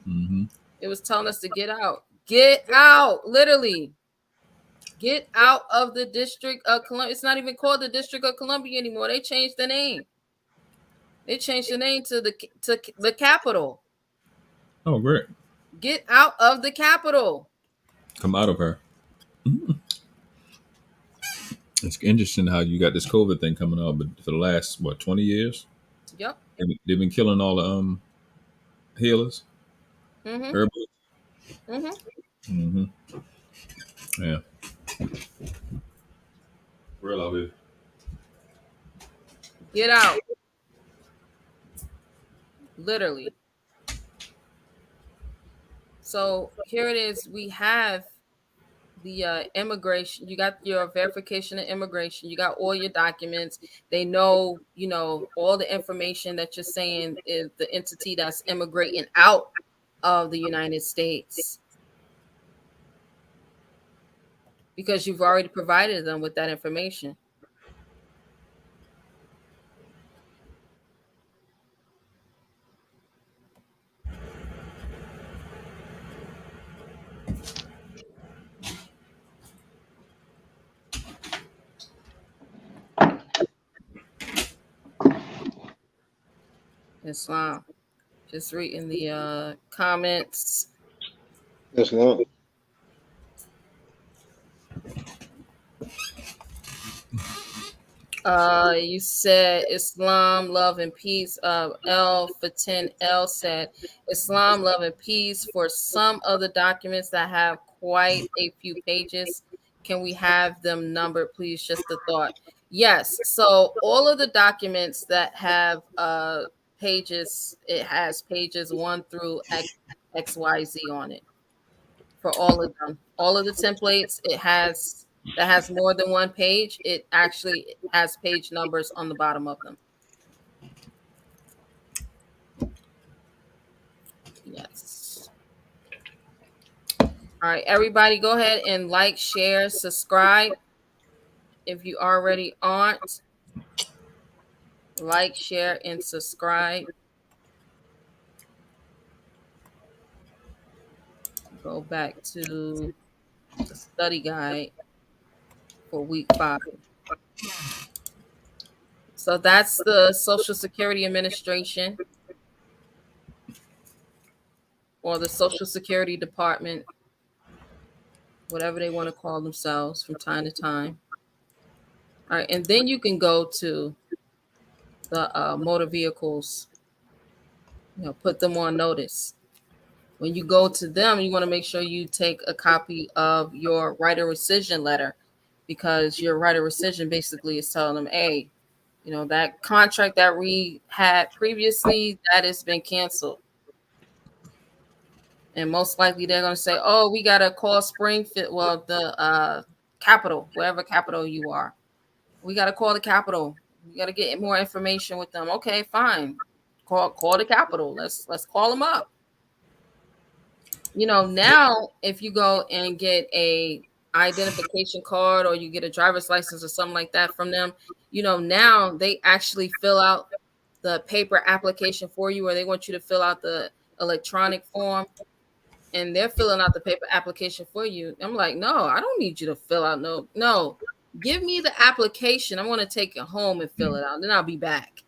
Mm-hmm. It was telling us to get out. Get out, literally. Get out of the District of Columbia. It's not even called the District of Columbia anymore. They changed the name. They changed the name to the capital. Oh, great. Get out of the capital. Come out of her. Mhm. It's interesting how you got this COVID thing coming out, but for the last 20 years, Yep. they've been killing all the healers, Mm-hmm. herbalists. Mm-hmm. Mm-hmm. Yeah. Real out here. Get out. Literally. So here it is. We have the immigration. You got your verification of immigration. You got all your documents. They know, all the information that you're saying is the entity that's immigrating out of the United States because you've already provided them with that information. Islam. Just reading the comments. Islam. You said Islam, love and peace. L Fatin L said Islam, love and peace. For some of the documents that have quite a few pages, can we have them numbered, please? Just a thought. Yes. So all of the documents that have pages, it has pages 1 through XYZ on it. For all of them, all of the templates, it has that has more than one page, it actually has page numbers on the bottom of them. Yes. All right, everybody, go ahead and like, share, subscribe. If you already aren't, like, share, and subscribe. Go back to the study guide for week 5. So that's the Social Security Administration or the Social Security Department, whatever they want to call themselves from time to time. All right, and then you can go to the motor vehicles, put them on notice. When you go to them, you want to make sure you take a copy of your right of rescission letter, because your right of rescission basically is telling them, hey, that contract that we had previously, that has been canceled. And most likely they're going to say, oh, we got to call Springfield, well, the capital, wherever capital you are. We got to call the capital. We got to get more information with them. Okay, fine. Call the capital. Let's call them up. Now if you go and get a identification card or you get a driver's license or something like that from them, now they actually fill out the paper application for you, or they want you to fill out the electronic form, and they're filling out the paper application for you. I'm like, no, I don't need you to fill out no. Give me the application. I want to take it home and fill it out. Then I'll be back.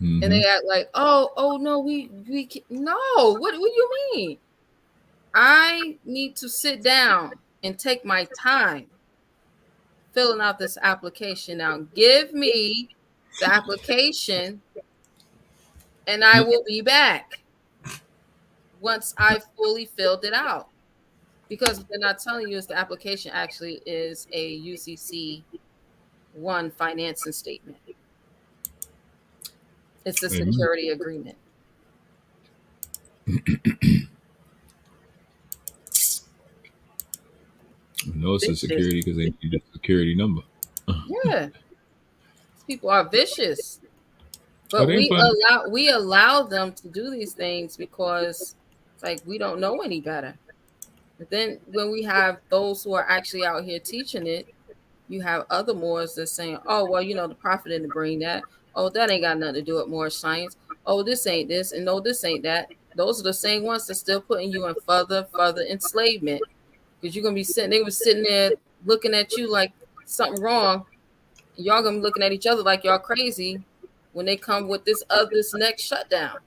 Mm-hmm. And they act like, oh no, we no. What do you mean? I need to sit down and take my time filling out this application. Now give me the application and I will be back once I fully filled it out. Because what they're not telling you is the application actually is a UCC 1 financing statement. It's a security agreement. No, it's a security because they need a security number. Yeah. These people are vicious. Oh, But they ain't putting. we allow them to do these things because it's like we don't know any better. But then when we have those who are actually out here teaching it, you have other Moors that's saying, "Oh, well, the prophet didn't bring that. Oh, that ain't got nothing to do with Moorish science. Oh, this ain't this, and no, this ain't that." Those are the same ones that's still putting you in further enslavement because you're gonna be sitting. They were sitting there looking at you like something wrong. Y'all gonna be looking at each other like y'all crazy when they come with this next shutdown.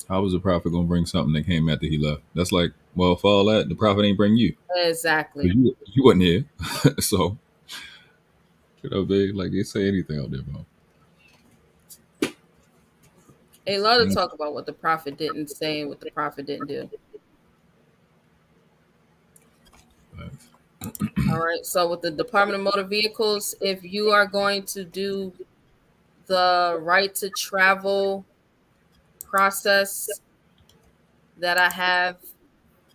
How was the prophet gonna bring something that came after he left? That's like, well, for all that, the prophet ain't bring you. Exactly. You wasn't here, so they say anything out there, bro. They love to talk about what the prophet didn't say and what the prophet didn't do. All right. So with the Department of Motor Vehicles, if you are going to do the right to travel process that I have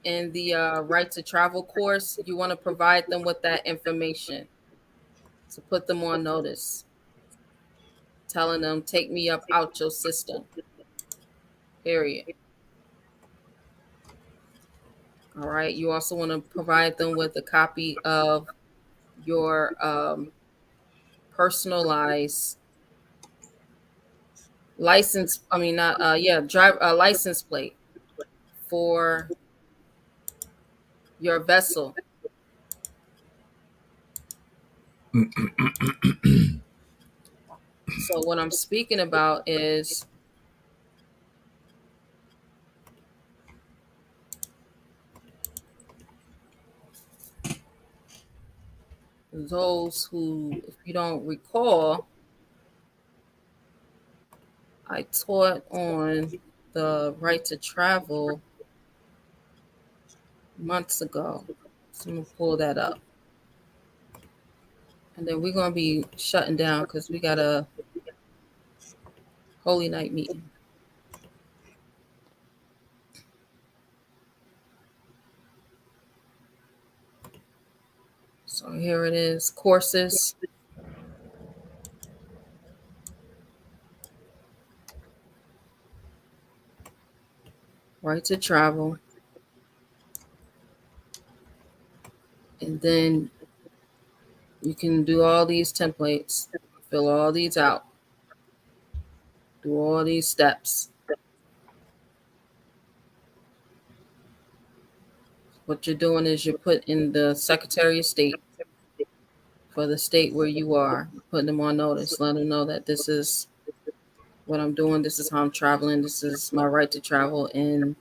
in the right to travel course, you want to provide them with that information to put them on notice, telling them, take me up out your system. Period. All right. You also want to provide them with a copy of your personalized license. I mean, not drive a license plate for your vessel. So what I'm speaking about is those who, if you don't recall, I taught on the right to travel months ago. So I'm gonna pull that up. And then we're gonna be shutting down because we got a holy night meeting. So here it is, courses. Right to travel. And then you can do all these templates, fill all these out, do all these steps. What you're doing is you're putting the Secretary of State for the state where you are, putting them on notice, letting them know that this is what I'm doing, this is how I'm traveling, this is my right to travel, and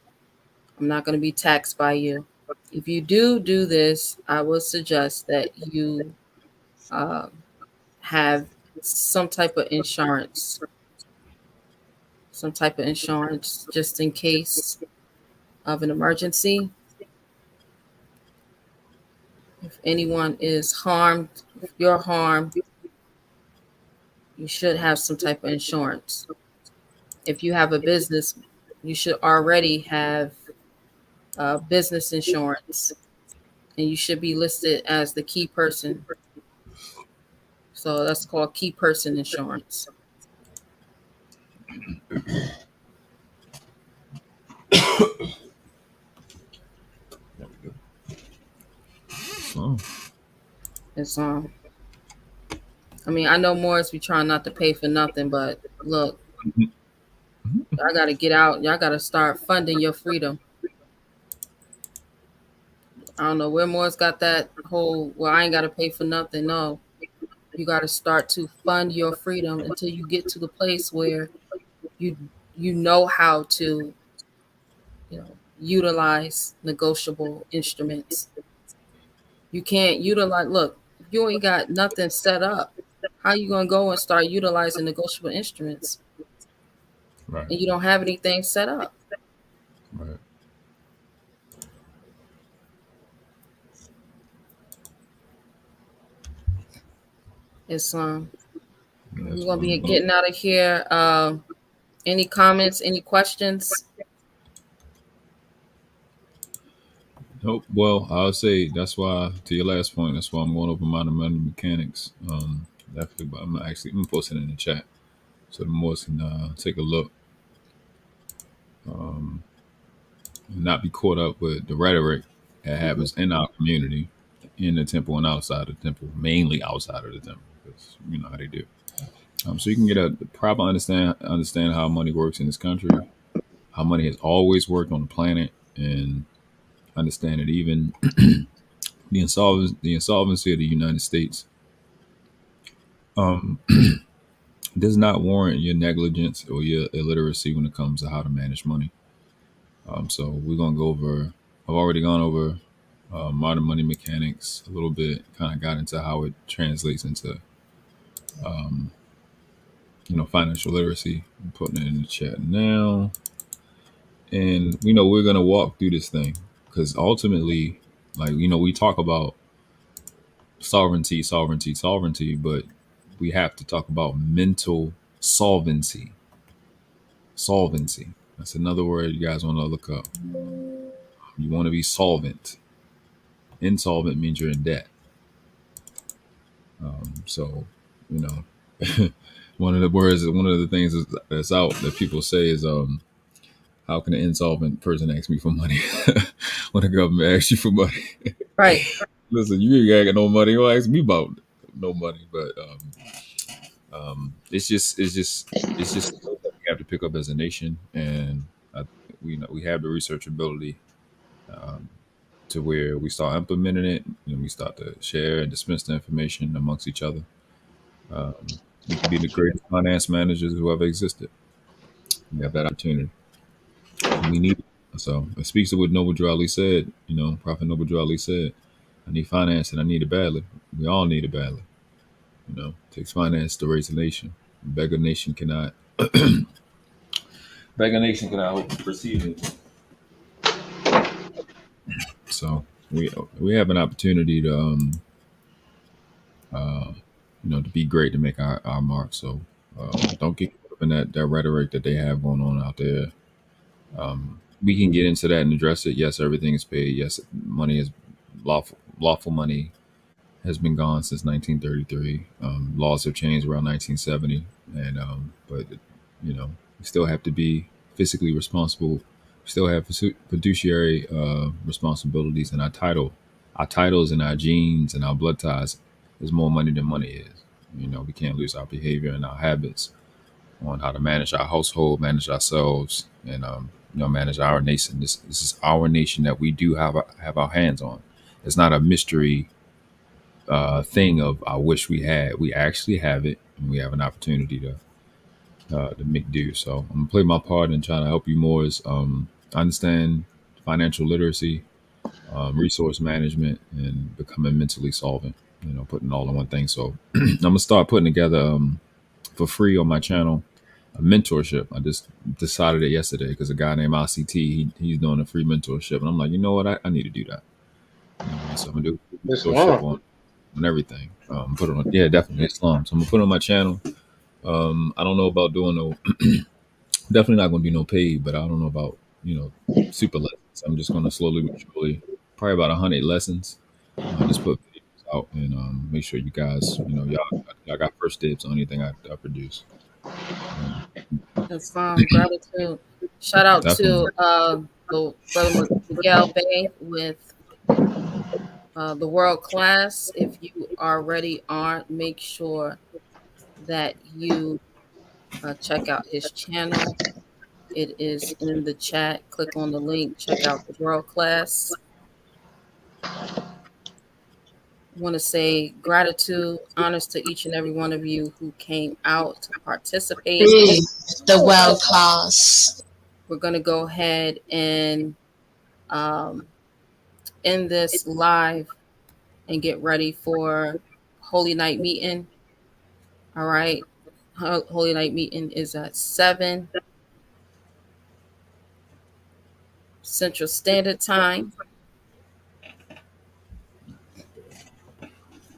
I'm not going to be taxed by you. If you do this, I would suggest that you uh, have some type of insurance, just in case of an emergency. If anyone is harmed, if you're harmed, you should have some type of insurance. If you have a business, you should already have business insurance, and you should be listed as the key person. So that's called key person insurance. So, It's I mean, I know Morris be trying not to pay for nothing, but look, I gotta get out. Y'all gotta start funding your freedom. I don't know where Morris got that whole, well, I ain't gotta pay for nothing. No. You gotta start to fund your freedom until you get to the place where you know how to, utilize negotiable instruments. You can't utilize, look, if you ain't got nothing set up, how you gonna go and start utilizing negotiable instruments? right, And you don't have anything set up. right. It's That's we're what gonna be I'm about. getting out of here. Any comments, any questions? Nope. Well, I'll say that's why, to your last point, that's why I'm going over my money mechanics. Definitely, but I'm gonna post it in the chat. so the Moors can take a look, and not be caught up with the rhetoric that happens in our community, in the temple and outside the temple, mainly outside of the temple, because you know how they do. So you can get a proper understand how money works in this country, how money has always worked on the planet, and understand that even the insolvency of the United States um, does not warrant your negligence or your illiteracy when it comes to how to manage money. So we're gonna go over. I've already gone over modern money mechanics a little bit. Kind of got into how it translates into financial literacy. I'm putting it in the chat now, and we're gonna walk through this thing because ultimately, like we talk about sovereignty, sovereignty, sovereignty, but we have to talk about mental solvency. Solvency. That's another word you guys want to look up. You want to be solvent. Insolvent means you're in debt. So, you know, one of the things that's out that people say is, how can an insolvent person ask me for money when the government asks you for money? Right. Listen, you ain't got no money. You don't ask me about no money, but it's just something that we have to pick up as a nation, and we have the research ability to where we start implementing it, and we start to share and dispense the information amongst each other. We can be the greatest finance managers who ever existed. We have that opportunity, and we need it. So it speaks to what Noble Drew Ali said. Prophet Noble Drew Ali said, "I need finance, and I need it badly. We all need it badly. It takes finance to raise a nation. Beggar nation cannot. Beggar nation cannot hope to perceive it. So we have an opportunity to to be great, to make our mark. So don't get caught up in that rhetoric that they have going on out there. We can get into that and address it. Yes, everything is paid. Yes, money is lawful money has been gone since 1933. Laws have changed around 1970, and but we still have to be fiscally responsible. We still have fiduciary responsibilities, and our titles, and our genes, and our blood ties is more money than money is. We can't lose our behavior and our habits on how to manage our household, manage ourselves, and manage our nation. This is our nation that we do have our hands on. It's not a mystery thing of I wish we had. We actually have it, and we have an opportunity to make do. So I'm gonna play my part in trying to help you more. Is understand financial literacy, resource management, and becoming mentally solvent. Putting it all in one thing. So I'm gonna start putting together for free on my channel a mentorship. I just decided it yesterday because a guy named ICT he's doing a free mentorship, and I'm like, you know what, I need to do that. So I'm gonna do a mentorship on everything. Put it on, yeah, definitely Islam. So I'm gonna put it on my channel. I don't know about doing no, definitely not gonna be no paid, but I don't know about super lessons. I'm just gonna slowly but surely, probably about 100 lessons. Just put videos out and make sure you guys, y'all got first dibs on anything I produce. Islam, gratitude. Shout out to Definitely. the brother Miguel Bay with the world class. If you already aren't, make sure that you check out his channel. It is in the chat. Click on the link. Check out the world class. I want to say gratitude, honors to each and every one of you who came out to participate. The world class. We're going to go ahead and end this live and get ready for Holy Night Meeting. All right. Holy Night Meeting is at 7 Central Standard Time.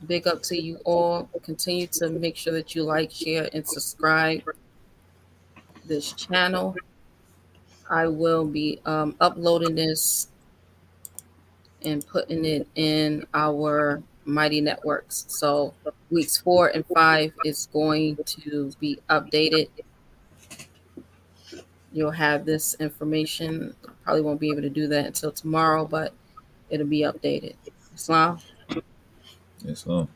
Big up to you all. Continue to make sure that you like, share, and subscribe this channel. I will be uploading this and putting it in our Mighty Networks. So weeks 4 and 5 is going to be updated. You'll have this information. I probably won't be able to do that until tomorrow, but it'll be updated. Islam? Islam.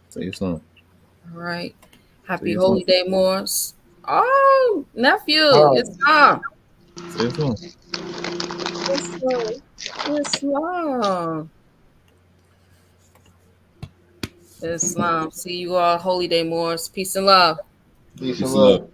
Say Islam. All right. Happy Say Holy Islam. Day, Morse. Oh, nephew, Oh. Islam. Say Islam. Islam. Islam. See you all. Holy Day, Morse. Peace and love. Peace and Peace and love. love.